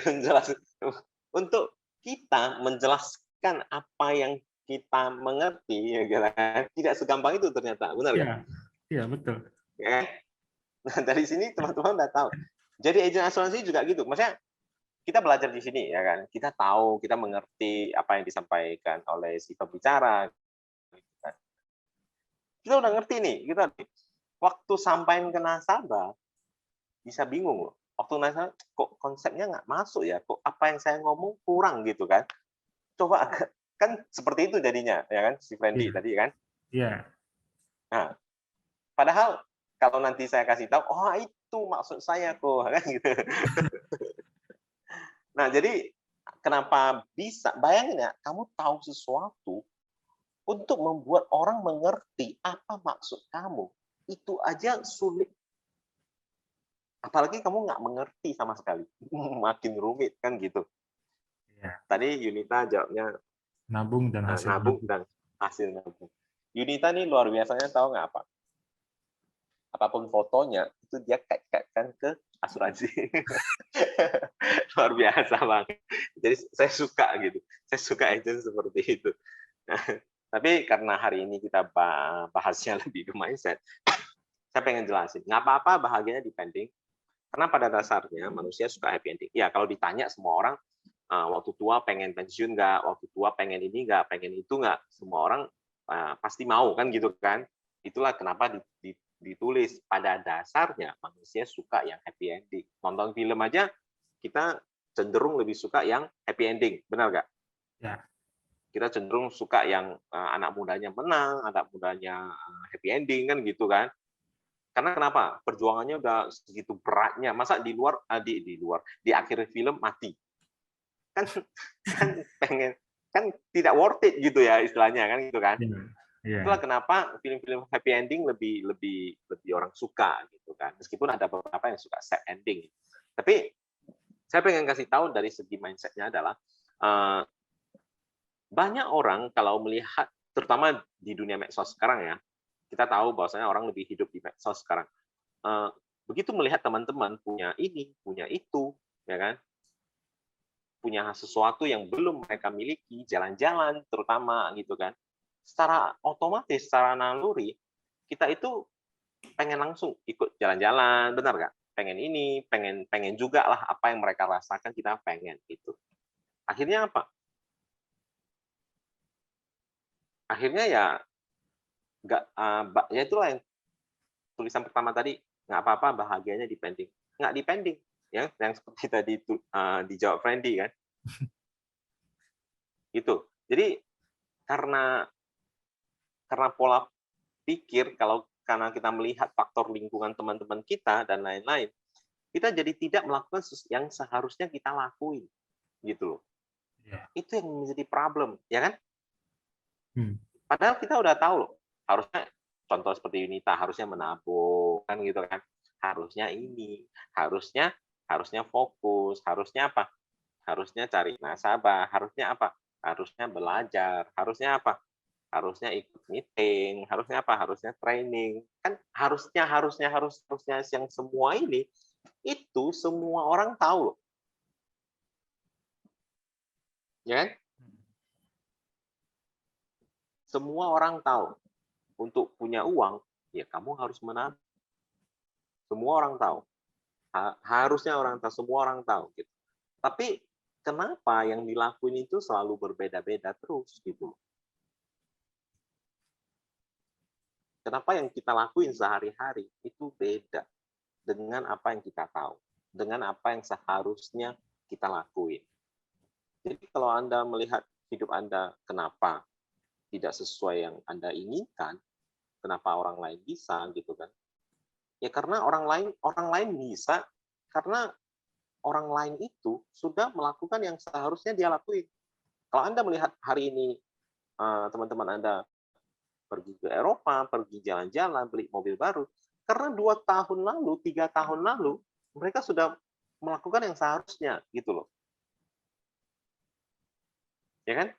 untuk kita menjelaskan apa yang kita mengerti, ya kan? Tidak segampang itu ternyata, benar nggak? Iya, betul. Ya. Nah, dari sini teman-teman udah tahu. Jadi agent asuransi juga gitu. Maksudnya kita belajar di sini ya kan. Kita tahu, kita mengerti apa yang disampaikan oleh si pembicara. Kita udah ngerti nih, kita waktu sampaikan ke nasabah bisa bingung loh. Waktu nasabah kok konsepnya nggak masuk ya, kok apa yang saya ngomong kurang gitu kan. Coba kan seperti itu jadinya ya kan si Friendly tadi kan. Iya. Nah, padahal kalau nanti saya kasih tahu, oh itu maksud saya kok kan gitu. Nah, jadi kenapa bisa bayangin ya, kamu tahu sesuatu untuk membuat orang mengerti apa maksud kamu. Itu aja sulit. Apalagi kamu nggak mengerti sama sekali. Makin rumit kan gitu. Ya. Tadi Yunita jawabnya nabung dan hasil nabung. Yunita nih luar biasanya tahu nggak apa? Apapun fotonya itu dia kaitkan ke asuransi. Luar biasa banget. Jadi saya suka gitu. Saya suka agent seperti itu. Tapi karena hari ini kita bahasnya lebih ke mindset, saya pengen jelasin. Nggak apa-apa bahagianya depending. Karena pada dasarnya manusia suka happy ending. Ya kalau ditanya semua orang, waktu tua pengen pensiun nggak, waktu tua pengen ini nggak, pengen itu nggak, semua orang pasti mau kan gitu kan. Itulah kenapa ditulis pada dasarnya manusia suka yang happy ending. Nonton film aja kita cenderung lebih suka yang happy ending, benar nggak? Ya. Kita cenderung suka yang anak mudanya menang, anak mudanya happy ending kan gitu kan. Karena kenapa? Perjuangannya udah segitu beratnya. Masa di luar di akhir film mati. Kan pengen kan tidak worth it gitu ya istilahnya kan gitu kan. Iya. Itulah kenapa film-film happy ending lebih orang suka gitu kan. Meskipun ada beberapa yang suka sad ending. Tapi saya pengen kasih tahu dari segi mindset-nya adalah banyak orang kalau melihat, terutama di dunia medsos sekarang ya, kita tahu bahwasanya orang lebih hidup di medsos sekarang. Begitu melihat teman-teman punya ini, punya itu, ya kan, punya sesuatu yang belum mereka miliki, jalan-jalan terutama gitu kan, secara otomatis, secara naluri, kita itu pengen langsung ikut jalan-jalan, benar nggak? Pengen ini, pengen juga lah apa yang mereka rasakan, kita pengen gitu. Akhirnya apa? Akhirnya ya nggak, ya itulah yang tulisan pertama tadi, nggak apa-apa bahagianya dipending. Nggak dipending, ya, yang seperti tadi dijawab Friendly kan. Gitu. Jadi karena pola pikir, karena kita melihat faktor lingkungan teman-teman kita dan lain-lain, kita jadi tidak melakukan yang seharusnya kita lakuin, gitu loh. Ya. Itu yang menjadi problem, ya kan? Padahal kita udah tahu loh, harusnya contoh seperti Yunita harusnya menabung kan gitu kan, harusnya ini, harusnya fokus, harusnya apa? Harusnya cari nasabah, harusnya apa? Harusnya belajar, harusnya apa? Harusnya ikut meeting, harusnya apa? Harusnya training. Kan harusnya yang semua ini itu semua orang tahu loh. Ya kan? Semua orang tahu. Untuk punya uang, ya kamu harus menabung. Semua orang tahu. Harusnya orang tahu, semua orang tahu gitu. Tapi kenapa yang dilakuin itu selalu berbeda-beda terus gitu? Kenapa yang kita lakuin sehari-hari itu beda dengan apa yang kita tahu, dengan apa yang seharusnya kita lakuin. Jadi kalau Anda melihat hidup Anda kenapa tidak sesuai yang Anda inginkan, kenapa orang lain bisa gitu kan? Ya karena orang lain bisa karena orang lain itu sudah melakukan yang seharusnya dia lakuin. Kalau Anda melihat hari ini teman-teman Anda pergi ke Eropa, pergi jalan-jalan, beli mobil baru, karena 2 tahun lalu, 3 tahun lalu, mereka sudah melakukan yang seharusnya, gitu loh. Ya kan?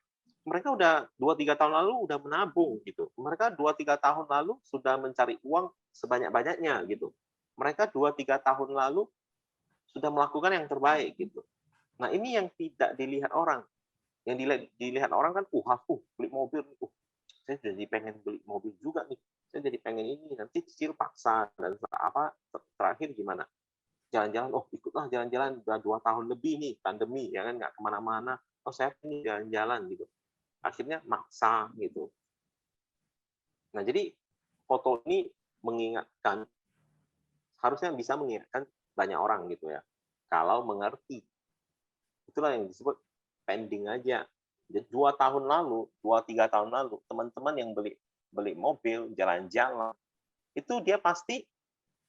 Mereka udah 2-3 tahun lalu udah menabung, gitu. Mereka 2-3 tahun lalu sudah mencari uang sebanyak-banyaknya, gitu. Mereka 2-3 tahun lalu sudah melakukan yang terbaik, gitu. Nah, ini yang tidak dilihat orang. Yang dilihat orang kan, beli mobil, saya jadi pengen beli mobil juga nih, saya jadi pengen ini, nanti cicil paksa, dan terakhir gimana? Jalan-jalan, ikutlah jalan-jalan, udah 2 tahun lebih nih, pandemi, ya kan, nggak kemana-mana, saya pengen jalan-jalan, gitu. Akhirnya maksa, gitu. Nah, jadi foto ini mengingatkan, harusnya bisa mengingatkan banyak orang, gitu ya, kalau mengerti. Itulah yang disebut pending aja. 2 tahun lalu, 2-3 tahun lalu, teman-teman yang beli mobil, jalan-jalan, itu dia pasti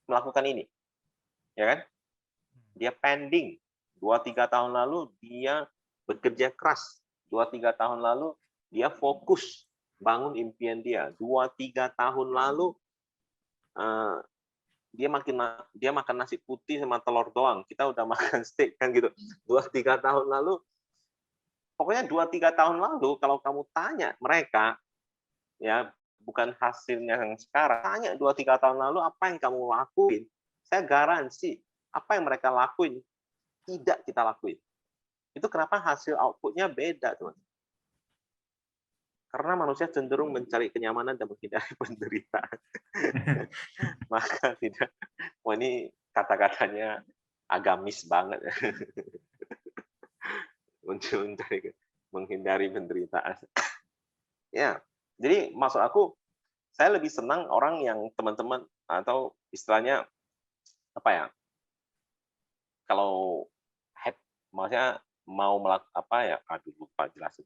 melakukan ini. Ya kan? Dia pending. 2-3 tahun lalu dia bekerja keras. 2-3 tahun lalu dia fokus bangun impian dia. 2-3 tahun lalu dia makan nasi putih sama telur doang. Kita udah makan steak kan gitu. 2-3 tahun lalu, pokoknya 2-3 tahun lalu kalau kamu tanya mereka, ya bukan hasilnya yang sekarang, tanya 2-3 tahun lalu apa yang kamu lakuin, saya garansi apa yang mereka lakuin tidak kita lakuin. Itu kenapa hasil output-nya beda, teman. Karena manusia cenderung mencari kenyamanan dan menghindari penderitaan. Maka tidak, ini kata-katanya agamis banget. Menghindari penderitaan. Ya, jadi maksud aku, saya lebih senang orang yang teman-teman atau istilahnya apa ya? Kalau maksudnya mau melakukan lupa jelasin.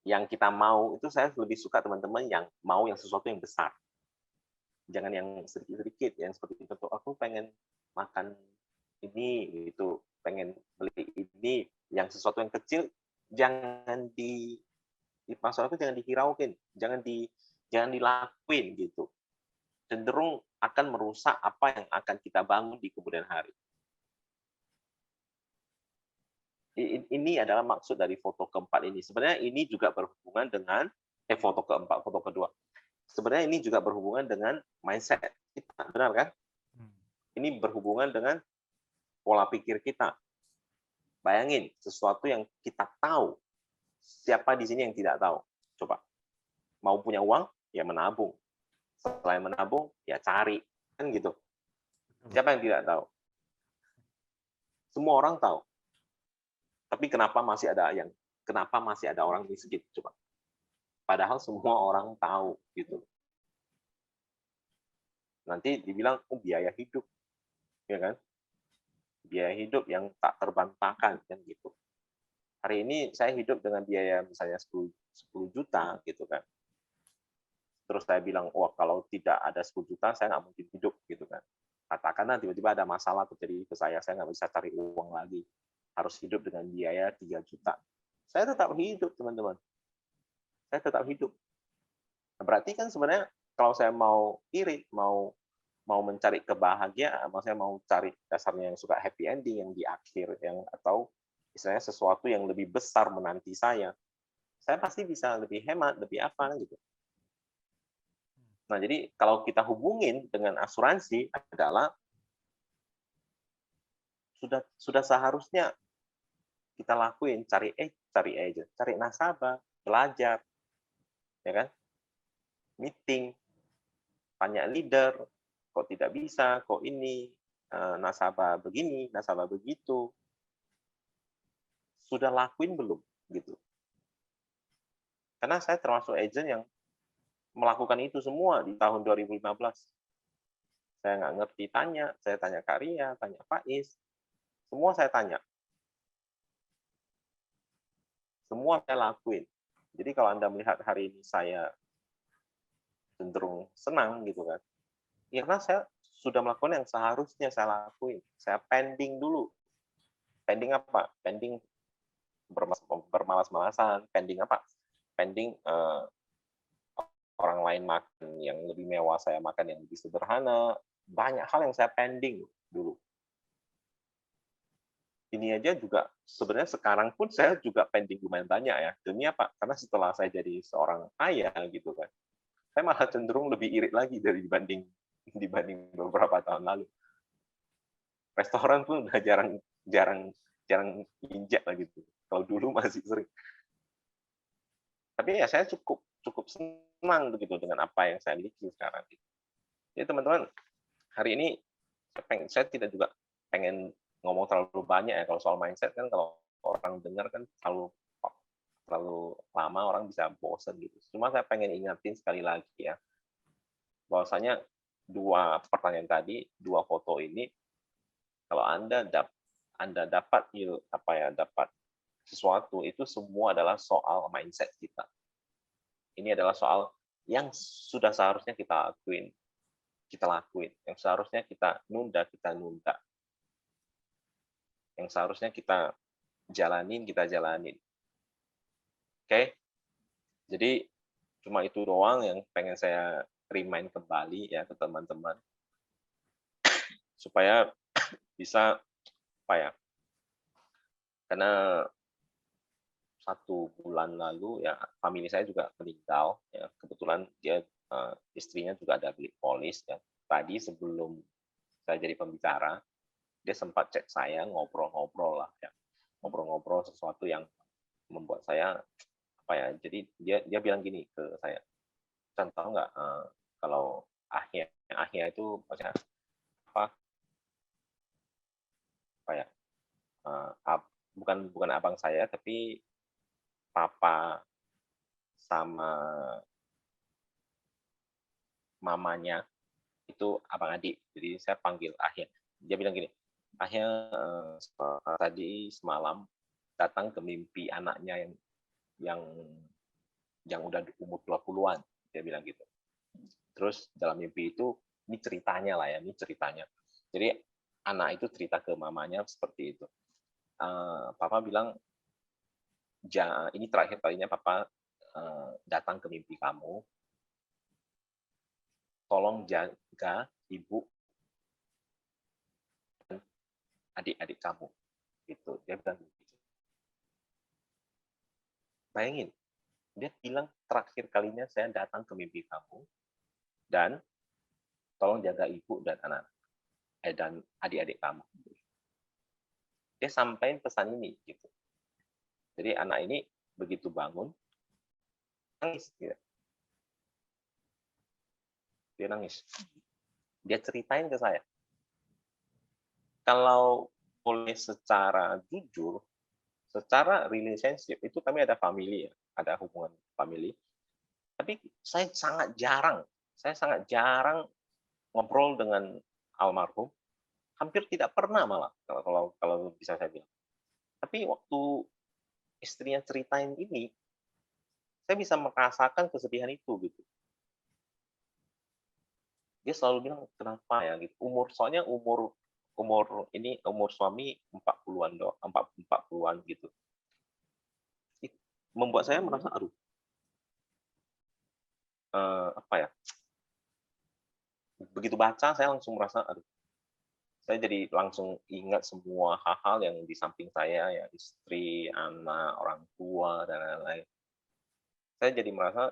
Yang kita mau itu saya lebih suka teman-teman yang mau yang sesuatu yang besar. Jangan yang sedikit-sedikit, yang seperti itu. Aku pengen makan ini gitu, pengen beli ini, yang sesuatu yang kecil jangan maksud aku jangan dihiraukan, jangan dilakuin gitu. Cenderung akan merusak apa yang akan kita bangun di kemudian hari. Ini adalah maksud dari foto keempat ini. Sebenarnya ini juga berhubungan dengan foto keempat, foto kedua. Sebenarnya ini juga berhubungan dengan mindset kita, benar kan? Ini berhubungan dengan pola pikir kita. Bayangin sesuatu yang kita tahu. Siapa di sini yang tidak tahu? Coba. Mau punya uang, ya menabung. Selain menabung, ya cari. Kan gitu. Siapa yang tidak tahu? Semua orang tahu. Tapi kenapa masih ada orang miskin? Coba. Padahal semua orang tahu gitu. Nanti dibilang biaya hidup, ya kan? Biaya hidup yang tak terbantahkan kan gitu. Hari ini saya hidup dengan biaya misalnya 10 juta gitu kan. Terus saya bilang, wah kalau tidak ada 10 juta saya nggak mungkin hidup gitu kan. Katakanlah tiba-tiba ada masalah terjadi ke saya nggak bisa cari uang lagi. Harus hidup dengan biaya 3 juta. Saya tetap hidup, teman-teman. Saya tetap hidup. Nah, berarti kan sebenarnya kalau saya mau iri, mau mencari kebahagiaan, maksudnya mau cari dasarnya yang suka happy ending yang di akhir, atau istilahnya sesuatu yang lebih besar menanti saya pasti bisa lebih hemat, lebih apa gitu. Nah, jadi kalau kita hubungin dengan asuransi adalah sudah seharusnya kita lakuin, cari agent, cari nasabah, belajar, ya kan? Meeting, tanya leader, kok tidak bisa, kok ini, nasabah begini, nasabah begitu. Sudah lakuin belum? Gitu. Karena saya termasuk agent yang melakukan itu semua di tahun 2015. Saya nggak ngerti saya tanya Karya, tanya Faiz, semua saya tanya. Semua saya lakuin. Jadi kalau Anda melihat hari ini saya cenderung senang gitu kan, ya karena saya sudah melakukan yang seharusnya saya lakuin. Saya pending dulu. Pending apa? Pending bermalas-malasan. Pending apa? Pending orang lain makan yang lebih mewah, saya makan yang lebih sederhana. Banyak hal yang saya pending dulu. Ini aja juga sebenarnya sekarang pun saya juga pending lumayan banyak ya. Demi apa? Karena setelah saya jadi seorang ayah gitu kan, saya malah cenderung lebih irit lagi dibanding beberapa tahun lalu. Restoran pun udah jarang injak lah gitu. Kalau dulu masih sering. Tapi ya saya cukup senang begitu dengan apa yang saya miliki sekarang. Jadi teman-teman, hari ini saya tidak juga pengen ngomong terlalu banyak ya. Kalau soal mindset kan kalau orang dengar kan terlalu lama orang bisa bosan gitu. Cuma saya pengen ingatin sekali lagi ya, bahwasanya dua pertanyaan tadi, dua foto ini, kalau Anda dapat sesuatu, itu semua adalah soal mindset kita. Ini adalah soal yang sudah seharusnya kita lakuin. Yang seharusnya kita nunda. Yang seharusnya kita jalanin. Oke? Jadi cuma itu doang yang pengen saya remind kembali ya ke teman-teman. Supaya bisa karena 1 bulan lalu ya famili saya juga meninggal ya, kebetulan dia istrinya juga ada beli polis ya. Tadi sebelum saya jadi pembicara dia sempat chat saya, ngobrol-ngobrol lah ya, ngobrol-ngobrol sesuatu yang membuat saya jadi dia bilang gini ke saya, Chan, tahu nggak kalau Ahya itu maksudnya bukan abang saya, tapi papa sama mamanya itu abang adik. Jadi saya panggil Ahya. Dia bilang gini, Ahya tadi semalam datang ke mimpi anaknya yang udah umur 20-an. Dia bilang gitu. Terus dalam mimpi itu, ini ceritanya. Jadi anak itu cerita ke mamanya seperti itu. Papa bilang, ini terakhir kalinya Papa datang ke mimpi kamu. Tolong jaga ibu dan adik-adik kamu. Gitu. Dia bilang gitu. Bayangin, dia bilang terakhir kalinya saya datang ke mimpi kamu dan tolong jaga ibu dan anak dan adik-adik kamu. Dia sampaikan pesan ini gitu. Jadi anak ini begitu bangun nangis gitu. Dia nangis. Dia ceritain ke saya. Kalau boleh secara jujur, secara relationship itu kami ada family ya, ada hubungan family. Tapi saya sangat jarang ngobrol dengan almarhum, hampir tidak pernah malah kalau bisa saya bilang. Tapi waktu istrinya ceritain ini, saya bisa merasakan kesedihan itu gitu. Dia selalu bilang kenapa ya gitu. Soalnya umur suami 40-an 40-an gitu. Membuat saya merasa aduh. Apa ya? Begitu baca saya langsung merasa aduh. Saya jadi langsung ingat semua hal-hal yang di samping saya ya, istri, anak, orang tua dan lain-lain. Saya jadi merasa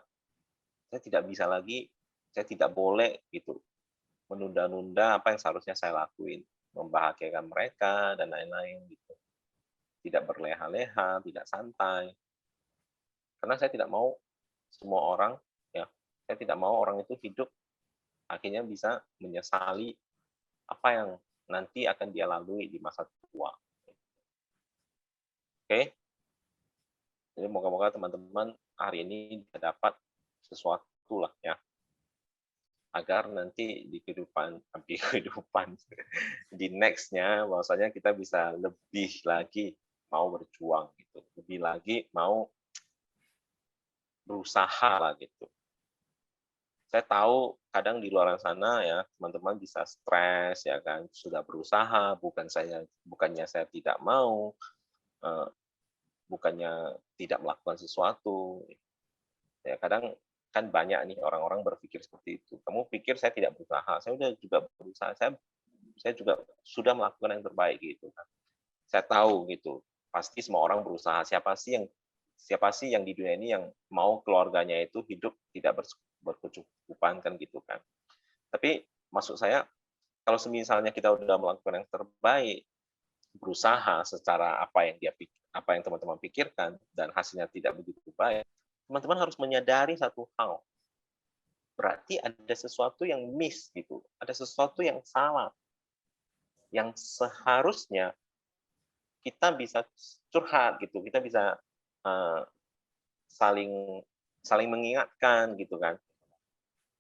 saya tidak bisa lagi, saya tidak boleh gitu menunda-nunda apa yang seharusnya saya lakuin, membahagiakan mereka dan lain-lain gitu. Tidak berleha-leha, tidak santai. Karena saya tidak mau semua orang ya, saya tidak mau orang itu hidup akhirnya bisa menyesali apa yang nanti akan dia lalui di masa tua. Oke. Jadi moga-moga teman-teman hari ini dapat sesuatu lah ya, agar nanti di kehidupan di next-nya bahwasanya kita bisa lebih lagi mau berjuang gitu, lebih lagi mau berusaha lah gitu. Saya tahu kadang di luar sana ya teman-teman bisa stres ya kan, sudah berusaha, bukannya saya tidak mau, bukannya tidak melakukan sesuatu. Ya kadang kan banyak nih orang-orang berpikir seperti itu. Kamu pikir saya tidak berusaha, saya udah juga berusaha, saya juga sudah melakukan yang terbaik gitu kan. Saya tahu gitu, pasti semua orang berusaha. Siapa sih yang di dunia ini yang mau keluarganya itu hidup tidak berkecukupan kan gitu kan. Tapi maksud saya kalau misalnya kita udah melakukan yang terbaik, berusaha secara apa yang teman-teman pikirkan dan hasilnya tidak begitu baik, teman-teman harus menyadari satu hal. Berarti ada sesuatu yang miss gitu, ada sesuatu yang salah. Yang seharusnya kita bisa curhat gitu, kita bisa saling mengingatkan gitu kan.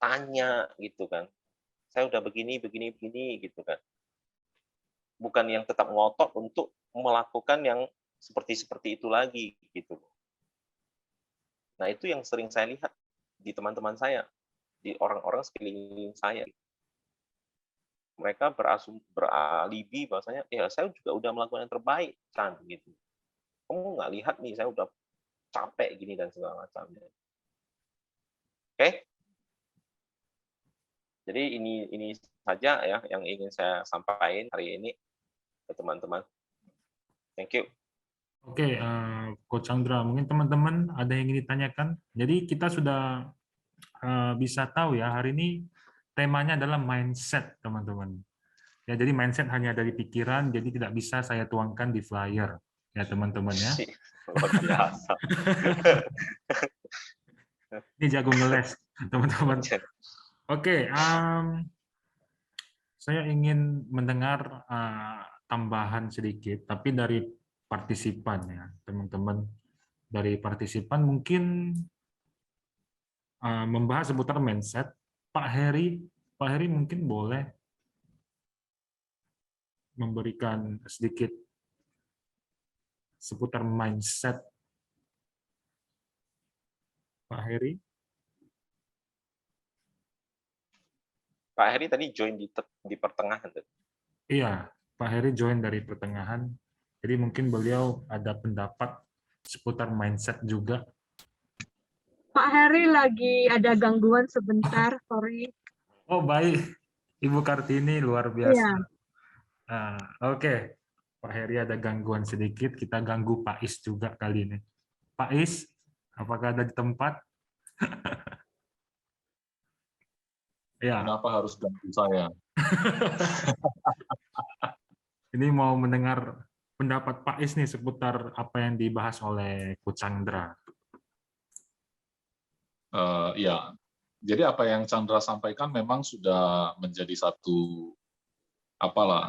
Tanya gitu kan. Saya udah begini gitu kan. Bukan yang tetap ngotot untuk melakukan yang seperti itu lagi gitu. Nah, itu yang sering saya lihat di teman-teman saya, di orang-orang sekeliling saya. Mereka beralibi bahwasanya, ya saya juga udah melakukan yang terbaik, kan gitu. Kamu nggak lihat nih, saya udah capek gini dan segala macamnya. Oke? Jadi ini saja ya yang ingin saya sampaikan hari ini ke teman-teman. Thank you. Oke, Coach Chandra, mungkin teman-teman ada yang ingin ditanyakan. Jadi kita sudah bisa tahu ya, hari ini temanya adalah mindset, teman-teman. Ya, jadi mindset hanya dari pikiran, jadi tidak bisa saya tuangkan di flyer, ya teman-teman ya. Luar biasa. Ini jago ngeles, teman-teman. Oke, saya ingin mendengar tambahan sedikit, tapi dari partisipan ya, teman-teman. Dari partisipan mungkin membahas seputar mindset. Pak Heri mungkin boleh memberikan sedikit seputar mindset. Pak Heri? Pak Heri tadi join di pertengahan. Iya, Pak Heri join dari pertengahan. Jadi mungkin beliau ada pendapat seputar mindset juga. Pak Heri lagi ada gangguan sebentar, sorry. Oh baik, Ibu Kartini luar Iya. biasa. Oke, Pak Heri ada gangguan sedikit, kita ganggu Pak Is juga kali ini. Pak Is, apakah ada di tempat? Ya. Kenapa harus ganggu saya? Ini mau mendengar pendapat Pak Is nih seputar apa yang dibahas oleh Coach Chandra. Ya, jadi apa yang Chandra sampaikan memang sudah menjadi satu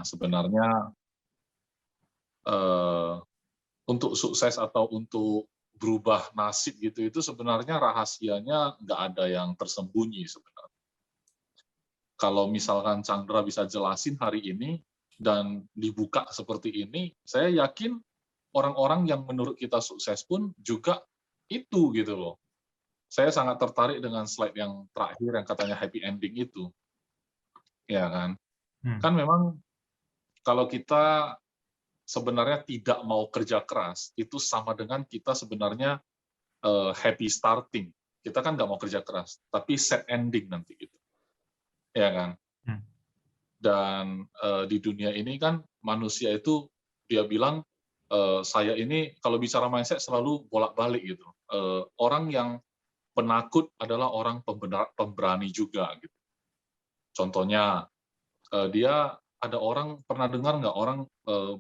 sebenarnya untuk sukses atau untuk berubah nasib gitu itu sebenarnya rahasianya nggak ada yang tersembunyi sebenarnya. Kalau misalkan Chandra bisa jelasin hari ini dan dibuka seperti ini, saya yakin orang-orang yang menurut kita sukses pun juga itu gitu loh. Saya sangat tertarik dengan slide yang terakhir yang katanya happy ending itu. Ya kan? Kan memang kalau kita sebenarnya tidak mau kerja keras, itu sama dengan kita sebenarnya happy starting. Kita kan nggak mau kerja keras, tapi sad ending nanti gitu. Ya kan? Dan di dunia ini kan manusia itu dia bilang saya ini kalau bicara mindset selalu bolak-balik gitu. Orang yang penakut adalah orang pemberani juga gitu. Contohnya dia ada orang pernah dengar nggak orang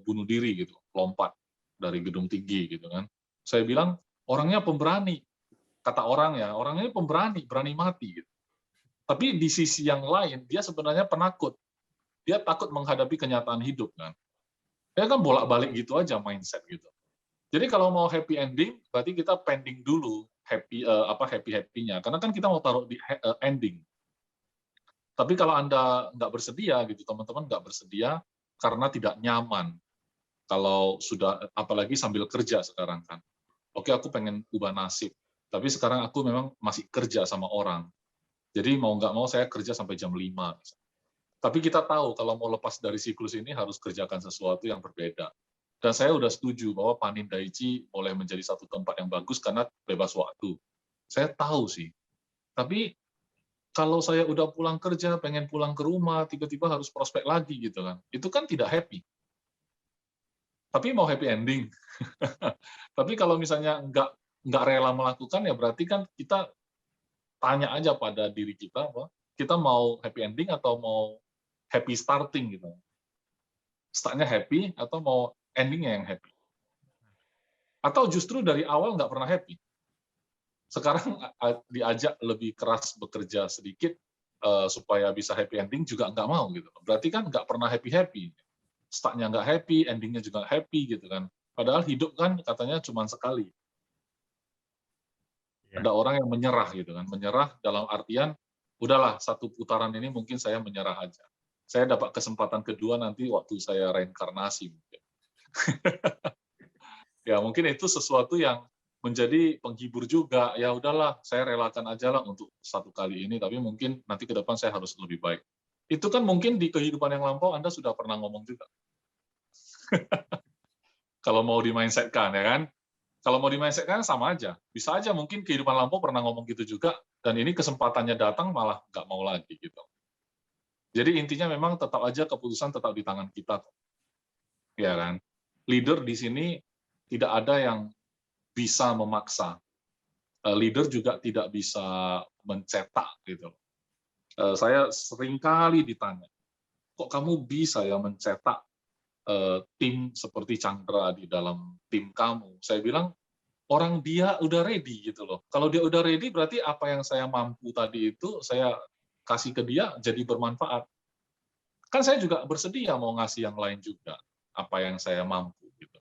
bunuh diri gitu, lompat dari gedung tinggi gitu kan. Saya bilang orangnya pemberani. Kata orang ya, orangnya pemberani, berani mati gitu. Tapi di sisi yang lain dia sebenarnya penakut. Dia takut menghadapi kenyataan hidup kan. Dia kan bolak-balik gitu aja mindset gitu. Jadi kalau mau happy ending berarti kita pending dulu happy-nya karena kan kita mau taruh di ending. Tapi kalau Anda nggak bersedia gitu, teman-teman nggak bersedia karena tidak nyaman. Kalau sudah apalagi sambil kerja sekarang kan. Oke, aku pengen ubah nasib. Tapi sekarang aku memang masih kerja sama orang. Jadi mau nggak mau saya kerja sampai jam 5. Tapi kita tahu kalau mau lepas dari siklus ini harus kerjakan sesuatu yang berbeda. Dan saya udah setuju bahwa Panindaichi boleh menjadi satu tempat yang bagus karena bebas waktu. Saya tahu sih. Tapi kalau saya udah pulang kerja, pengen pulang ke rumah, tiba-tiba harus prospek lagi gitu kan. Itu kan tidak happy. Tapi mau happy ending. Tapi kalau misalnya nggak rela melakukan, ya berarti kan kita tanya aja pada diri kita, bahwa kita mau happy ending atau mau happy starting gitu. Startnya happy atau mau endingnya yang happy. Atau justru dari awal nggak pernah happy. Sekarang diajak lebih keras bekerja sedikit supaya bisa happy ending juga nggak mau gitu. Berarti kan nggak pernah happy. Startnya nggak happy, endingnya juga happy gitu kan. Padahal hidup kan katanya cuma sekali. Ada orang yang menyerah gitu kan. Menyerah dalam artian udahlah satu putaran ini mungkin saya menyerah aja. Saya dapat kesempatan kedua nanti waktu saya reinkarnasi mungkin. Ya mungkin itu sesuatu yang menjadi penghibur juga. Ya udahlah, saya relakan aja lah untuk satu kali ini, tapi mungkin nanti ke depan saya harus lebih baik. Itu kan mungkin di kehidupan yang lampau Anda sudah pernah ngomong juga. Kalau mau di-mindset-kan, ya kan? Kalau mau di-mindset-kan sama aja. Bisa aja mungkin kehidupan lampau pernah ngomong gitu juga, dan ini kesempatannya datang malah nggak mau lagi gitu. Jadi intinya memang tetap aja keputusan tetap di tangan kita. Ya kan? Leader di sini tidak ada yang bisa memaksa. Leader juga tidak bisa mencetak gitu. Saya seringkali ditanya, kok kamu bisa ya mencetak tim seperti Chandra di dalam tim kamu? Saya bilang orang dia udah ready gitu loh. Kalau dia udah ready berarti apa yang saya mampu tadi itu saya kasih ke dia jadi bermanfaat. Kan saya juga bersedia mau ngasih yang lain juga apa yang saya mampu gitu.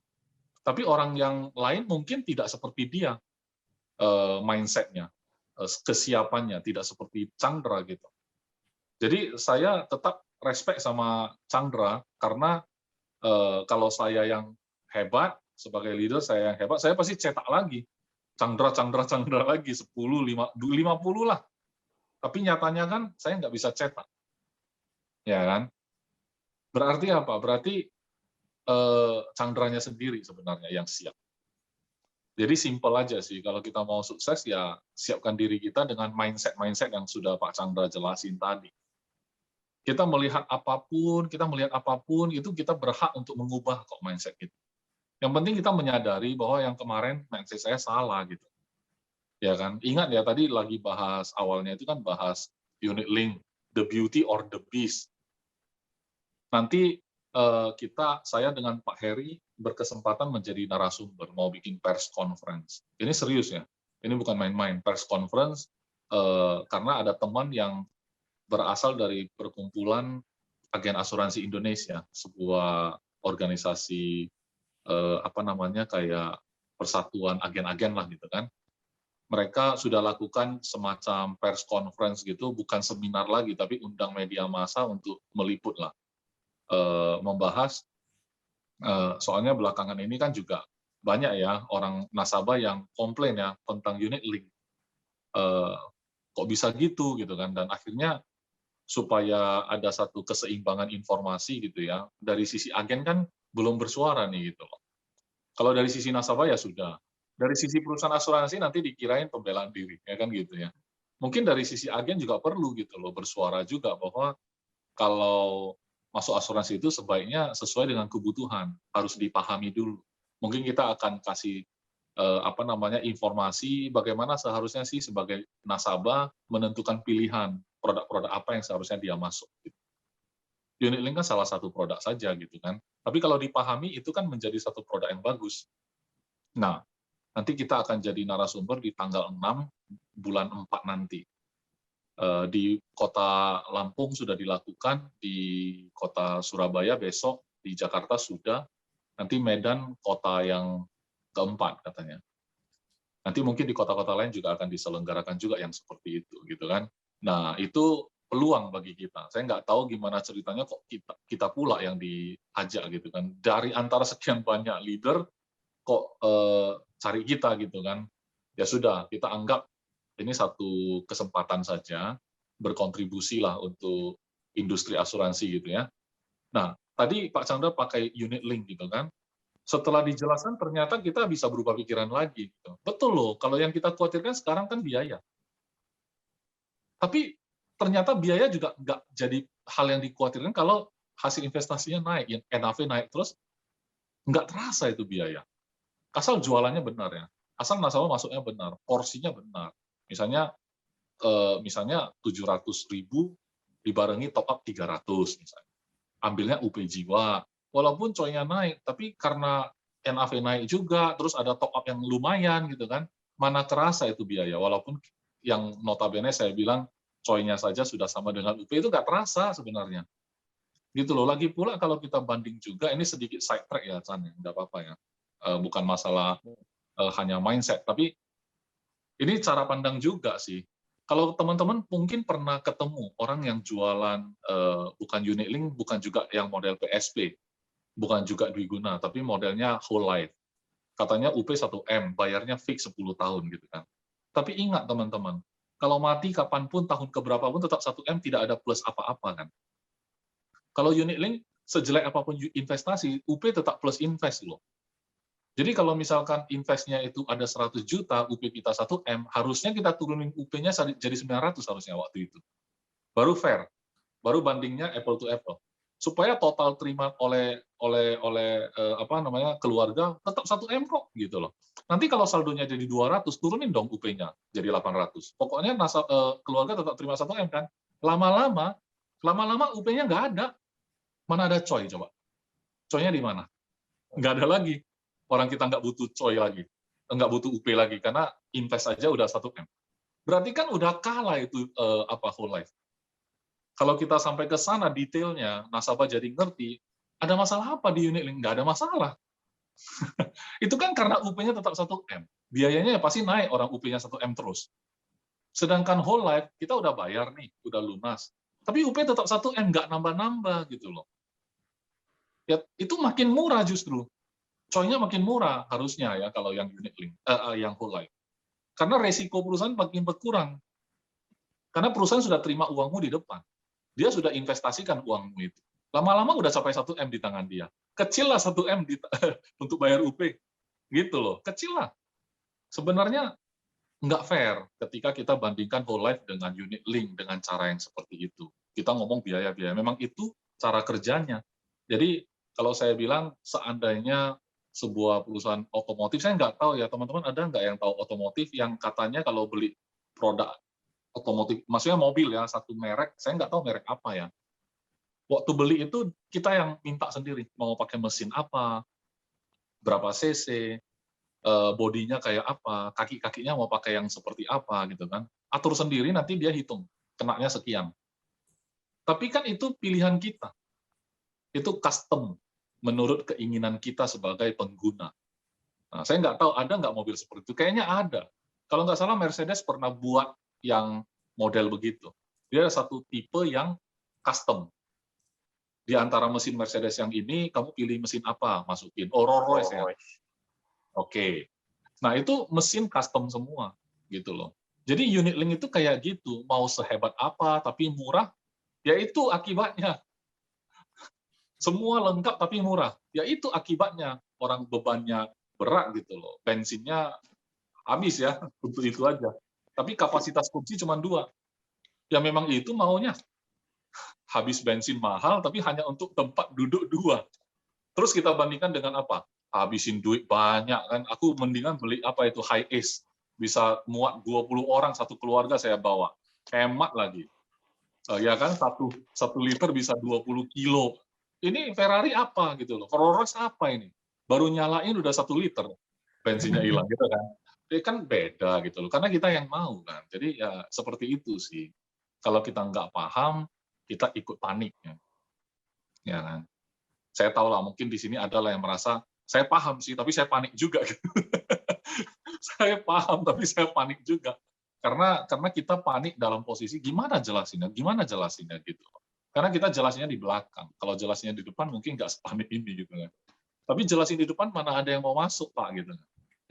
Tapi orang yang lain mungkin tidak seperti dia mindset-nya, kesiapannya tidak seperti Chandra gitu. Jadi saya tetap respect sama Chandra karena kalau saya yang hebat sebagai leader, saya yang hebat, saya pasti cetak lagi. Chandra lagi 10, 50 lah. Tapi nyatanya kan saya nggak bisa cetak. Ya kan? Berarti apa? Berarti Chandranya sendiri sebenarnya yang siap. Jadi simpel aja sih, kalau kita mau sukses ya siapkan diri kita dengan mindset-mindset yang sudah Pak Chandra jelasin tadi. Kita melihat apapun, itu kita berhak untuk mengubah kok mindset itu. Yang penting kita menyadari bahwa yang kemarin mindset saya salah gitu. Ya kan? Ingat ya tadi lagi bahas awalnya itu kan bahas unit link, the beauty or the beast. Nanti saya dengan Pak Heri berkesempatan menjadi narasumber, mau bikin pers conference. Ini serius ya, ini bukan main-main. Pers conference karena ada teman yang berasal dari perkumpulan agen asuransi Indonesia, sebuah organisasi kayak persatuan agen-agen lah gitu kan. Mereka sudah lakukan semacam pers conference gitu, bukan seminar lagi, tapi undang media massa untuk meliput lah. Membahas soalnya belakangan ini kan juga banyak ya orang nasabah yang komplain ya tentang unit link, kok bisa gitu kan, dan akhirnya supaya ada satu keseimbangan informasi gitu ya, dari sisi agen kan belum bersuara nih gitu loh. Kalau dari sisi nasabah ya sudah, dari sisi perusahaan asuransi nanti dikirain pembelaan diri ya kan gitu ya. Mungkin dari sisi agen juga perlu gitu loh bersuara juga bahwa kalau masuk asuransi itu sebaiknya sesuai dengan kebutuhan, harus dipahami dulu. Mungkin kita akan kasih informasi bagaimana seharusnya sih sebagai nasabah menentukan pilihan produk-produk apa yang seharusnya dia masuk. Unit link kan salah satu produk saja gitu kan. Tapi kalau dipahami itu kan menjadi satu produk yang bagus. Nah, nanti kita akan jadi narasumber di tanggal 6 bulan 4 nanti. Di kota Lampung sudah dilakukan, di kota Surabaya besok, di Jakarta sudah, nanti Medan kota yang keempat katanya. Nanti mungkin di kota-kota lain juga akan diselenggarakan juga yang seperti itu, gitu kan. Nah, itu peluang bagi kita. Saya nggak tahu gimana ceritanya kok kita pula yang diajak gitu kan. Dari antara sekian banyak leader, kok cari kita gitu kan. Ya sudah, kita anggap ini satu kesempatan saja, berkontribusi lah untuk industri asuransi gitu ya. Nah, tadi Pak Chandra pakai unit link gitu kan. Setelah dijelaskan ternyata kita bisa berubah pikiran lagi. Gitu. Betul loh, kalau yang kita khawatirkan sekarang kan biaya. Tapi ternyata biaya juga nggak jadi hal yang dikhawatirkan kalau hasil investasinya naik, yang NAV naik terus, nggak terasa itu biaya. Asal jualannya benar ya, asal nasabah masuknya benar, porsinya benar. Misalnya 700.000 dibarengi top up 300 misalnya. Ambilnya UP jiwa. Walaupun coy-nya naik, tapi karena NAV naik juga, terus ada top up yang lumayan gitu kan, mana terasa itu biaya. Walaupun yang notabene saya bilang coy-nya saja sudah sama dengan UP itu nggak terasa sebenarnya. Gitu loh. Lagi pula kalau kita banding juga, ini sedikit side track ya Chan, nggak apa-apa ya. Bukan masalah hanya mindset, tapi ini cara pandang juga sih. Kalau teman-teman mungkin pernah ketemu orang yang jualan bukan unit link, bukan juga yang model PSP, bukan juga Dwiguna, tapi modelnya whole life. Katanya UP 1M, bayarnya fix 10 tahun gitu kan. Tapi ingat teman-teman, kalau mati kapanpun, tahun keberapa pun tetap 1M tidak ada plus apa-apa kan. Kalau unit link, sejelek apapun investasi, UP tetap plus invest loh. Jadi kalau misalkan investnya itu ada 100 juta, UP kita 1M, harusnya kita turunin UP-nya jadi 900 harusnya waktu itu. Baru fair, baru bandingnya apple to apple. Supaya total terima oleh keluarga tetap 1M kok gitu loh. Nanti kalau saldonya jadi 200, turunin dong UP-nya jadi 800. Pokoknya keluarga tetap terima 1M kan. Lama-lama UP-nya nggak ada. Mana ada coy coba? Coy-nya di mana? Nggak ada lagi. Orang kita nggak butuh coy lagi, nggak butuh UP lagi, karena invest aja udah 1M. Berarti kan udah kalah itu whole life. Kalau kita sampai ke sana detailnya, nasabah jadi ngerti, ada masalah apa di unit link? Nggak ada masalah. Itu kan karena UP-nya tetap 1M. Biayanya pasti naik orang UP-nya 1M terus. Sedangkan whole life, kita udah bayar nih, udah lunas. Tapi UP tetap 1M, nggak nambah-nambah gitu loh. Ya, itu makin murah justru. Coy-nya makin murah harusnya ya kalau yang unit link, yang whole life. Karena resiko perusahaan makin berkurang. Karena perusahaan sudah terima uangmu di depan. Dia sudah investasikan uangmu itu. Lama-lama udah sampai 1M di tangan dia. Kecil lah 1M untuk bayar UP. Gitu loh, kecil lah. sebenarnya nggak fair ketika kita bandingkan whole life dengan unit link dengan cara yang seperti itu. Kita ngomong biaya-biaya, memang itu cara kerjanya. Jadi kalau saya bilang seandainya sebuah perusahaan otomotif, saya nggak tahu ya teman-teman, ada nggak yang tahu otomotif yang katanya kalau beli produk otomotif, maksudnya mobil ya, satu merek, saya nggak tahu merek apa ya. Waktu beli itu kita yang minta sendiri, mau pakai mesin apa, berapa cc, bodinya kayak apa, kaki-kakinya mau pakai yang seperti apa gitu kan. Atur sendiri, nanti dia hitung, kenanya sekian. Tapi kan itu pilihan kita. Itu custom menurut keinginan kita sebagai pengguna. Nah, saya nggak tahu ada nggak mobil seperti itu. Kayaknya ada. Kalau nggak salah Mercedes pernah buat yang model begitu. Dia ada satu tipe yang custom. Di antara mesin Mercedes yang ini, kamu pilih mesin apa? Masukin. Oh, Rolls Royce ya. Oke. Nah, itu mesin custom semua. Gitu loh. Jadi unit link itu kayak gitu. Mau sehebat apa, tapi murah, ya itu akibatnya. Semua lengkap tapi murah. Ya itu akibatnya. Orang bebannya berat gitu loh. Bensinnya habis ya, untuk itu aja. Tapi kapasitas kursi cuma 2. Ya memang itu maunya. Habis bensin mahal, tapi hanya untuk tempat duduk 2. Terus kita bandingkan dengan apa? Habisin duit banyak kan. Aku mendingan beli apa itu high ace. Bisa muat 20 orang satu keluarga saya bawa. Hemat lagi. Ya kan, 1 liter bisa 20 kilo. Ini Ferrari apa gitu loh, Rolls Royce apa ini? Baru nyalain udah 1 liter, bensinnya hilang gitu kan. Ini kan beda gitu loh, karena kita yang mau kan. Jadi ya seperti itu sih. Kalau kita nggak paham, kita ikut panik ya kan. Saya tahu lah mungkin di sini adalah yang merasa saya paham sih, tapi saya panik juga gitu. Saya paham tapi saya panik juga. Karena kita panik dalam posisi gimana jelasinnya gitu. Karena kita jelasinnya di belakang. Kalau jelasinnya di depan mungkin nggak sepanik ini gitu kan. Tapi jelasin di depan mana ada yang mau masuk Pak gitu.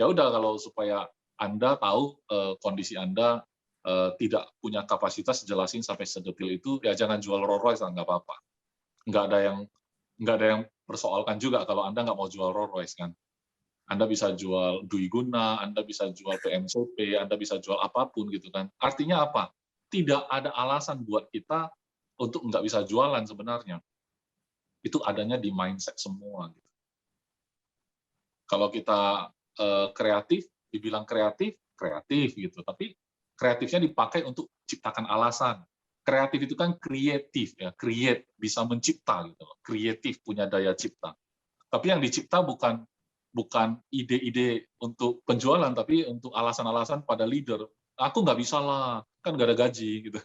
Ya udah kalau supaya Anda tahu kondisi Anda tidak punya kapasitas jelasin sampai sedetil itu, ya jangan jual Rolls Royce nggak apa-apa. Nggak ada yang persoalkan juga kalau Anda nggak mau jual Rolls Royce kan. Anda bisa jual Dwi Guna, Anda bisa jual PMCP, Anda bisa jual apapun gitu kan. Artinya apa? Tidak ada alasan buat kita untuk nggak bisa jualan sebenarnya. Itu adanya di mindset semua. Gitu. Kalau kita kreatif, dibilang kreatif gitu. Tapi kreatifnya dipakai untuk ciptakan alasan. Kreatif itu kan kreatif ya, create bisa mencipta gitu. Kreatif punya daya cipta. Tapi yang dicipta bukan ide-ide untuk penjualan, tapi untuk alasan-alasan pada leader. Aku nggak bisa lah, kan nggak ada gaji gitu.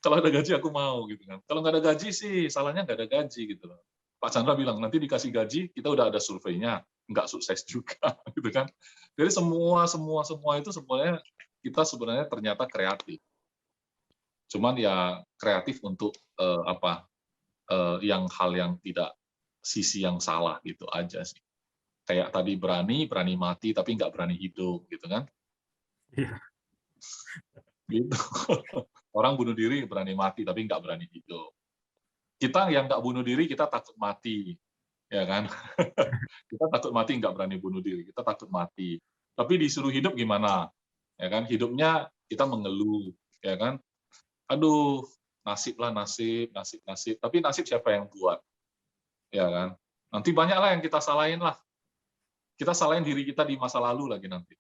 Kalau ada gaji aku mau gitu kan. Kalau nggak ada gaji sih salahnya nggak ada gaji gitu loh. Pak Chandra bilang nanti dikasih gaji kita udah ada surveinya, nggak sukses juga gitu kan. Jadi semua itu sebenarnya kita sebenarnya ternyata kreatif. Cuman ya kreatif untuk yang hal yang tidak sisi yang salah gitu aja sih. Kayak tadi berani mati tapi nggak berani hidup gitu kan. Iya. Gitu. Orang bunuh diri berani mati tapi nggak berani hidup. Kita yang nggak bunuh diri kita takut mati, ya kan? Kita takut mati nggak berani bunuh diri, kita takut mati. Tapi disuruh hidup gimana? Ya kan? Hidupnya kita mengeluh, ya kan? Aduh, nasib lah nasib. Tapi nasib siapa yang buat? Ya kan? Nanti banyaklah yang kita salahin lah. Kita salahin diri kita di masa lalu lagi nanti.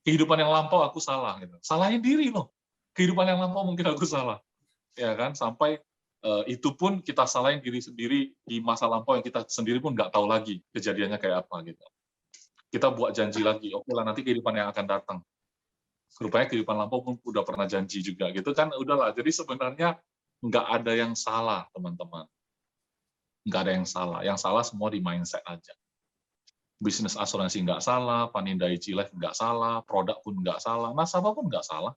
Kehidupan yang lampau aku salah gitu. Salahin diri loh. Kehidupan yang lampau mungkin aku salah. Ya kan? Sampai itu pun kita salahin diri sendiri di masa lampau yang kita sendiri pun nggak tahu lagi kejadiannya kayak apa gitu. Kita buat janji lagi, oke lah nanti kehidupan yang akan datang. Rupanya kehidupan lampau pun udah pernah janji juga gitu kan, udahlah. Jadi sebenarnya nggak ada yang salah teman-teman. Nggak ada yang salah. Yang salah semua di mindset aja. Bisnis asuransi nggak salah, Panindaichi Life nggak salah, produk pun nggak salah, nasabah pun nggak salah.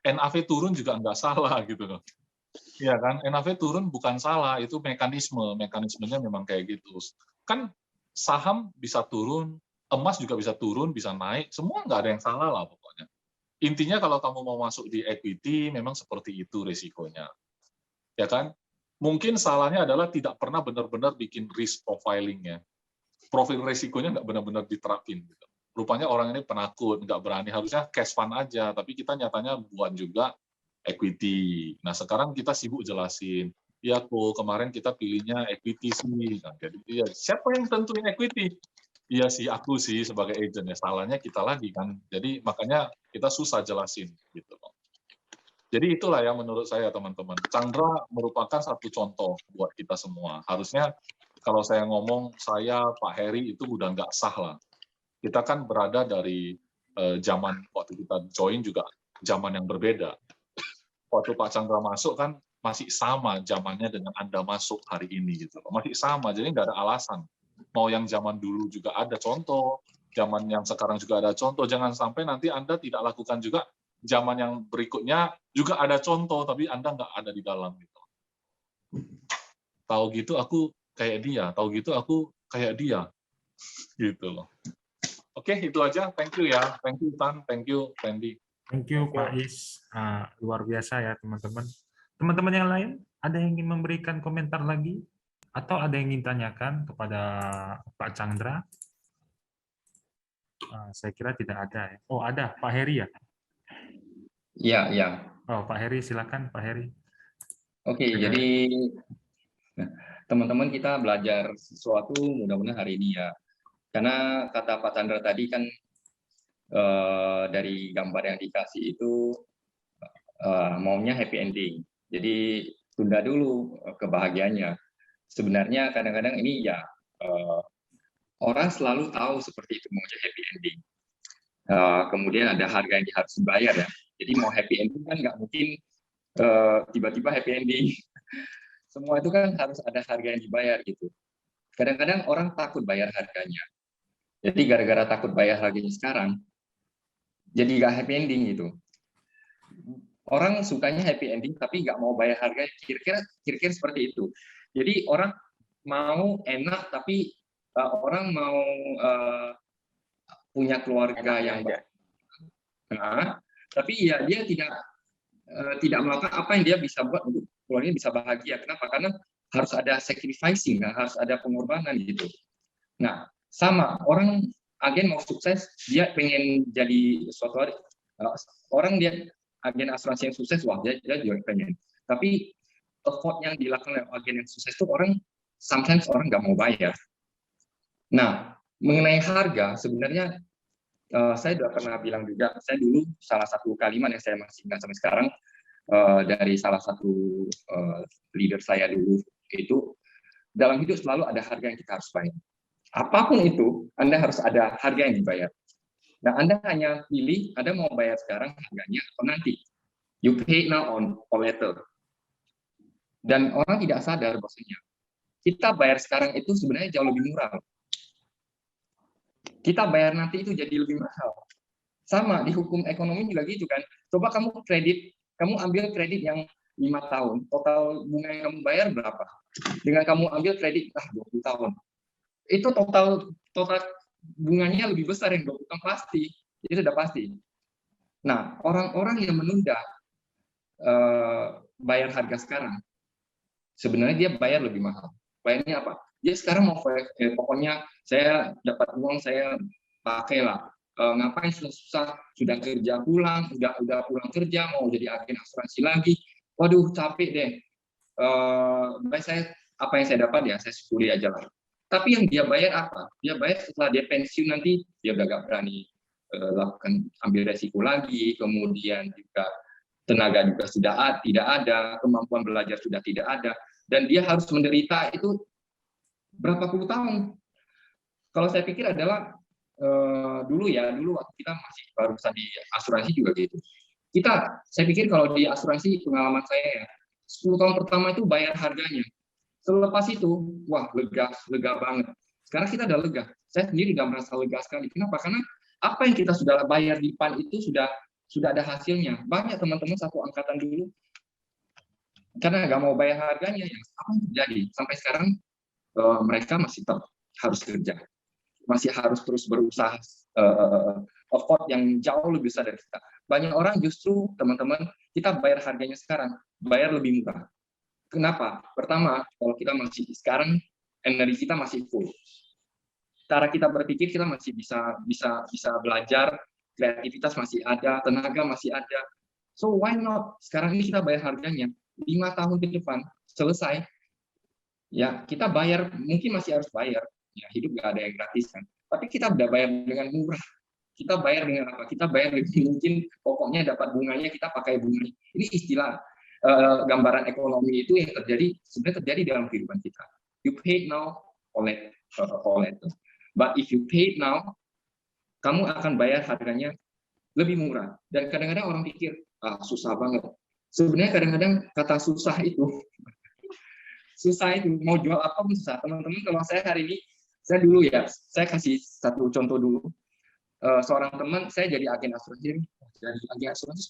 NAV turun juga nggak salah gitu loh. Iya kan, NAV turun bukan salah, itu mekanismenya memang kayak gitu. Kan saham bisa turun, emas juga bisa turun, bisa naik, semua nggak ada yang salah lah pokoknya. Intinya kalau kamu mau masuk di equity, memang seperti itu resikonya. Ya kan? Mungkin salahnya adalah tidak pernah benar-benar bikin risk profiling-nya. Profil resikonya nggak benar-benar diterapin. Gitu. rupanya orang ini penakut, nggak berani, harusnya cash fund aja, tapi kita nyatanya buat juga equity. Nah, sekarang kita sibuk jelasin, ya kok kemarin kita pilihnya equity sih. Nah, jadi ya, siapa yang tentuin equity? Iya sih, aku sih sebagai agent ya, salahnya kita lagi kan. Jadi makanya kita susah jelasin gitu loh. Jadi itulah ya menurut saya teman-teman. Chandra merupakan satu contoh buat kita semua. Harusnya kalau saya ngomong saya Pak Heri itu udah nggak sah lah. Kita kan berada dari zaman waktu kita join juga zaman yang berbeda. Waktu Pak Chandra masuk kan masih sama zamannya dengan Anda masuk hari ini gitu loh. Masih sama, jadi nggak ada alasan. Mau yang zaman dulu juga ada contoh, zaman yang sekarang juga ada contoh. Jangan sampai nanti Anda tidak lakukan juga zaman yang berikutnya juga ada contoh, tapi Anda nggak ada di dalam gitu. Tahu gitu aku kayak dia, tahu gitu aku kayak dia, gitu loh. Oke, itu aja. Thank you ya. Thank you Tan, thank you Randy. Thank you Pak Is. Luar biasa ya teman-teman. Teman-teman yang lain, ada yang ingin memberikan komentar lagi? Atau ada yang ingin tanyakan kepada Pak Chandra? Saya kira tidak ada ya. Oh ada, Pak Heri ya? Iya, iya. Oh Pak Heri, silakan Pak Heri. Oke, jadi teman-teman kita belajar sesuatu mudah-mudahan hari ini ya. Karena kata Pak Chandra tadi kan dari gambar yang dikasih itu maunya happy ending. Jadi tunda dulu kebahagiaannya. Sebenarnya kadang-kadang ini ya orang selalu tahu seperti itu maunya happy ending. Kemudian ada harga yang harus dibayar ya. Jadi mau happy ending kan nggak mungkin tiba-tiba happy ending. Semua itu kan harus ada harga yang dibayar gitu. Kadang-kadang orang takut bayar harganya. Jadi gara-gara takut bayar harganya sekarang, jadi nggak happy ending gitu. Orang sukanya happy ending tapi nggak mau bayar harganya. Kira-kira seperti itu. Jadi orang mau enak tapi orang mau punya keluarga yang baik. Nah, tapi ya dia tidak melakukan apa yang dia bisa buat untuk keluarganya bisa bahagia. Kenapa? Karena harus ada sacrificing, harus ada pengorbanan gitu. Nah, sama orang agen mau sukses, dia pengen jadi suatu hari orang dia agen asuransi yang sukses, wah dia juga pengen. Tapi effort yang dilakukan oleh agen yang sukses itu sometimes orang nggak mau bayar. Nah, mengenai harga sebenarnya saya sudah pernah bilang juga, saya dulu salah satu kalimat yang saya masih ingat sampai sekarang dari salah satu leader saya dulu itu, dalam hidup selalu ada harga yang kita harus bayar. Apapun itu, Anda harus ada harga yang dibayar. Nah, Anda hanya pilih, Anda mau bayar sekarang harganya atau nanti. You pay now or later. Dan orang tidak sadar bahwasanya kita bayar sekarang itu sebenarnya jauh lebih murah. Kita bayar nanti itu jadi lebih mahal. Sama di hukum ekonomi juga gitu kan. Coba kamu ambil kredit yang 5 tahun, total bunga yang kamu bayar berapa? Dengan kamu ambil kredit 20 tahun. Itu total bunganya lebih besar yang 20 tahun pasti. Itu sudah pasti. Nah, orang-orang yang menunda bayar harga sekarang, sebenarnya dia bayar lebih mahal. Bayarnya apa? Dia sekarang mau pokoknya saya dapat uang, saya pakailah. Ngapain susah sudah kerja pulang, udah pulang kerja mau jadi agen asuransi lagi. Waduh, capek deh. Apa yang saya dapat ya saya syukuri aja lah. Tapi yang dia bayar apa? Dia bayar setelah dia pensiun nanti dia udah gak berani lakukan ambil resiko lagi, kemudian juga tenaga juga sudah tidak ada, kemampuan belajar sudah tidak ada, dan dia harus menderita itu berapa puluh tahun. Kalau saya pikir adalah dulu waktu kita masih barusan di asuransi juga gitu. Saya pikir kalau di asuransi pengalaman saya ya, 10 tahun pertama itu bayar harganya. Selepas itu, wah lega banget. Sekarang kita udah lega. Saya sendiri udah merasa lega sekali. Kenapa? Karena apa yang kita sudah bayar di PAN itu sudah ada hasilnya. Banyak teman-teman satu angkatan dulu karena nggak mau bayar harganya, ya apa yang terjadi? Sampai sekarang mereka masih tetap harus kerja, masih harus terus berusaha, effort yang jauh lebih besar dari kita. Banyak orang justru teman-teman kita bayar harganya sekarang, bayar lebih murah. Kenapa? Pertama, kalau kita masih sekarang energi kita masih full. cara kita berpikir kita masih bisa belajar, kreativitas masih ada, tenaga masih ada. So why not? Sekarang ini kita bayar harganya 5 tahun ke depan selesai. Ya, kita bayar, mungkin masih harus bayar. Ya, hidup nggak ada yang gratis kan. Tapi kita udah bayar dengan murah. Kita bayar dengan apa? Kita bayar mungkin pokoknya dapat bunganya, kita pakai bunga. Ini istilah gambaran ekonomi itu yang sebenarnya terjadi dalam kehidupan kita. You paid now, collect. But if you paid now, kamu akan bayar harganya lebih murah. Dan kadang-kadang orang pikir, susah banget. Sebenarnya kadang-kadang kata susah itu mau jual apa pun susah. Teman-teman, kalau saya hari ini, saya dulu ya, saya kasih satu contoh dulu. Seorang teman, saya jadi agen asuransi. Jadi agen asuransi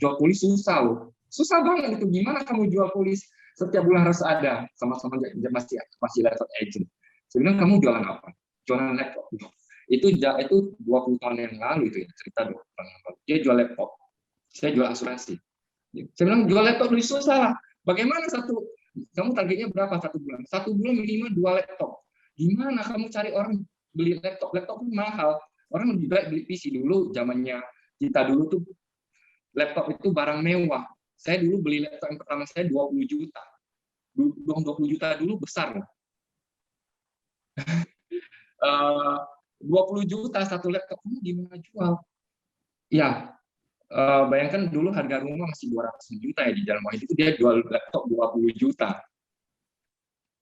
jual polis susah loh. Susah banget itu. Gimana kamu jual polis? Setiap bulan harus ada. Sama-sama masih level agent. Sebenarnya kamu jualan apa? Jualan laptop. Itu 20 tahun yang lalu itu ya, cerita 20 tahun yang lalu. Dia jual laptop. Saya jual asuransi. Saya bilang jual laptop lebih susah lah. Bagaimana kamu targetnya berapa satu bulan? Satu bulan minimal 2 laptop. Gimana kamu cari orang beli laptop? Laptop itu mahal. Orang lebih baik beli PC dulu. Zamannya kita dulu tuh laptop itu barang mewah. Saya dulu beli laptop yang pertama saya 20 juta. 20 juta dulu besar loh. 20 juta satu laptop, kamu gimana jual? Ya, bayangkan dulu harga rumah masih 200 juta ya di Jalan Wahid itu, dia jual laptop 20 juta.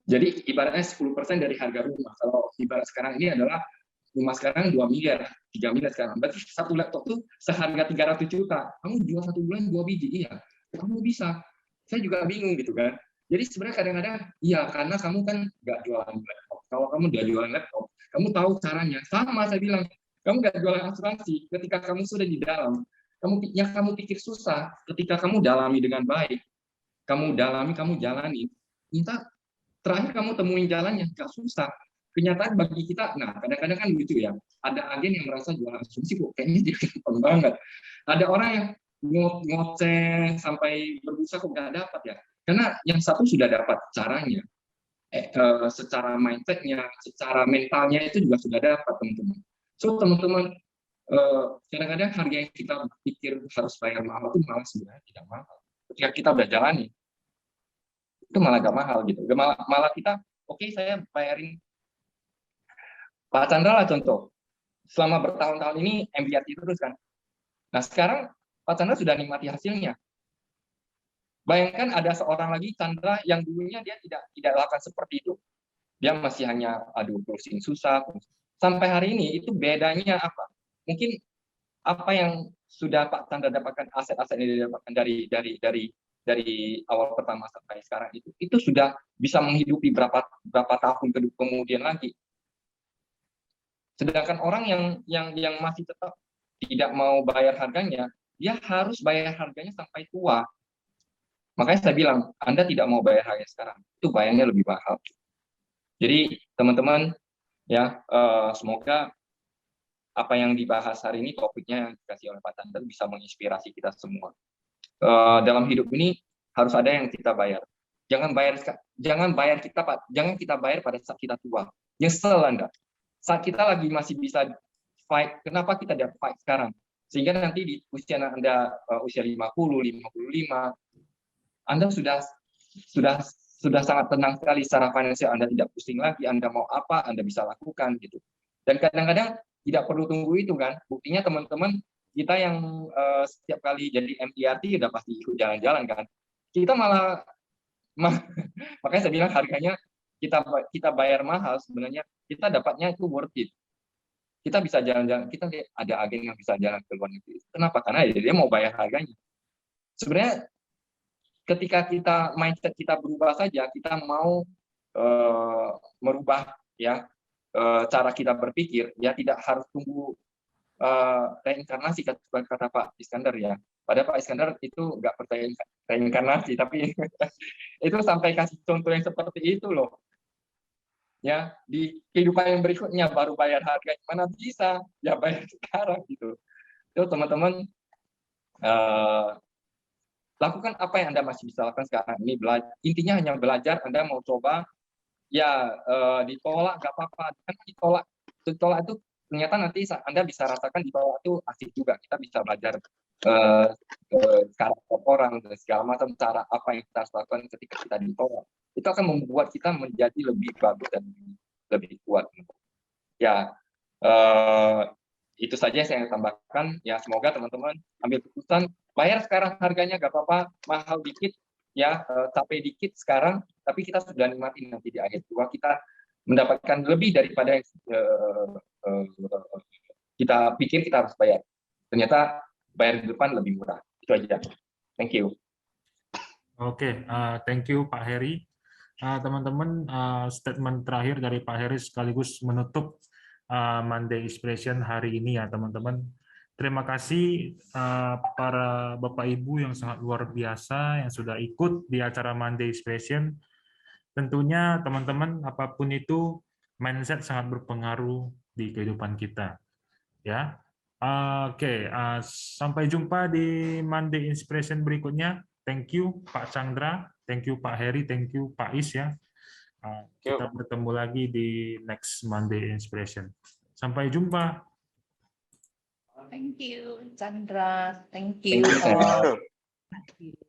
Jadi ibaratnya 10% dari harga rumah. Kalau ibarat sekarang ini adalah rumah sekarang 2 miliar, 3 miliar sekarang. Berarti satu laptop tuh seharga 300 juta. Kamu jual satu bulan 2 biji, iya. Kamu bisa. Saya juga bingung gitu kan. Jadi sebenarnya kadang-kadang, iya karena kamu kan nggak jualan laptop. Kalau kamu nggak jualan laptop, kamu tahu caranya. Sama saya bilang, kamu nggak jualan asuransi. Ketika kamu sudah di dalam, kamu pikir susah. Ketika kamu dalami dengan baik, kamu dalami, kamu jalani. Minta terakhir kamu temuin jalannya, nggak susah. Kenyataan bagi kita, nah kadang-kadang kan lucu ya. Ada agen yang merasa jualan asuransi kok kayaknya dia gampang banget. Ada orang yang ngoceh sampai berbusa kok nggak dapat ya. Karena yang satu sudah dapat caranya, secara mindset-nya, secara mentalnya itu juga sudah dapat teman-teman. So teman-teman, kadang-kadang harga yang kita pikir harus bayar mahal itu malah sebenarnya tidak mahal. Ketika kita udah jalani, itu malah gak mahal gitu. Malah kita, oke, saya bayarin Pak Chandra lah contoh. Selama bertahun-tahun ini MBRT terus kan. Nah sekarang Pak Chandra sudah nikmati hasilnya. Bayangkan ada seorang lagi Chandra yang dulunya dia tidak lakukan seperti itu. Dia masih hanya pusing susah. Sampai hari ini itu bedanya apa? Mungkin apa yang sudah Pak Chandra dapatkan, aset-aset yang didapatkan dari awal pertama sampai sekarang itu sudah bisa menghidupi berapa tahun kemudian lagi. Sedangkan orang yang masih tetap tidak mau bayar harganya, dia harus bayar harganya sampai tua. Makanya saya bilang, Anda tidak mau bayar harga sekarang, itu bayarnya lebih mahal. Jadi teman-teman, ya semoga apa yang dibahas hari ini, topiknya yang dikasih oleh Pak Chandra bisa menginspirasi kita semua. Dalam hidup ini harus ada yang kita bayar. Jangan bayar kita, Pak. Jangan kita bayar pada saat kita tua. Nyesel Anda. Saat kita lagi masih bisa fight, kenapa kita tidak fight sekarang? Sehingga nanti di usia Anda usia 50, 55, Anda sudah sangat tenang sekali secara finansial. Anda tidak pusing lagi. Anda mau apa, Anda bisa lakukan gitu. Dan kadang-kadang tidak perlu tunggu itu kan. Buktinya teman-teman kita yang setiap kali jadi MDRT udah pasti ikut jalan-jalan kan. Kita makanya saya bilang harganya kita bayar mahal, sebenarnya kita dapatnya itu worth it. Kita bisa jalan-jalan. Kita lihat ada agen yang bisa jalan ke luar negeri. Kenapa? Karena dia mau bayar harganya. Sebenarnya ketika mindset kita berubah saja, kita mau merubah ya cara kita berpikir, ya tidak harus tunggu reinkarnasi kata Pak Iskandar ya. Padahal Pak Iskandar itu nggak percaya reinkarnasi, tapi itu sampai kasih contoh yang seperti itu loh. Ya di kehidupan yang berikutnya baru bayar harga, mana bisa ya bayar sekarang gitu. Itu teman-teman. Lakukan apa yang Anda masih bisa lakukan sekarang ini. Intinya hanya belajar. Anda mau coba, ya ditolak nggak apa-apa. Kan ditolak Tolak itu ternyata nanti Anda bisa rasakan di tolak itu asik juga. Kita bisa belajar karakter orang dan segala macam, cara apa yang kita harus lakukan ketika kita ditolak. Itu akan membuat kita menjadi lebih bagus dan lebih kuat. Ya, itu saja yang saya tambahkan. Ya, semoga teman-teman ambil keputusan. Bayar sekarang harganya nggak apa-apa, mahal dikit, ya capek dikit sekarang, tapi kita sudah nikmatin nanti di akhir tua kita mendapatkan lebih daripada yang kita pikir kita harus bayar. Ternyata bayar di depan lebih murah. Itu aja. Thank you. Oke, thank you Pak Heri. Teman-teman, statement terakhir dari Pak Heri sekaligus menutup Monday Inspiration hari ini ya teman-teman. Terima kasih para Bapak Ibu yang sangat luar biasa yang sudah ikut di acara Monday Inspiration. Tentunya teman-teman apapun itu mindset sangat berpengaruh di kehidupan kita. Ya, oke. Sampai jumpa di Monday Inspiration berikutnya. Thank you Pak Chandra, thank you Pak Heri, thank you Pak Is ya. Kita bertemu lagi di next Monday Inspiration. Sampai jumpa. Thank you, Chandra. Thank Thank you you, Chandra. all.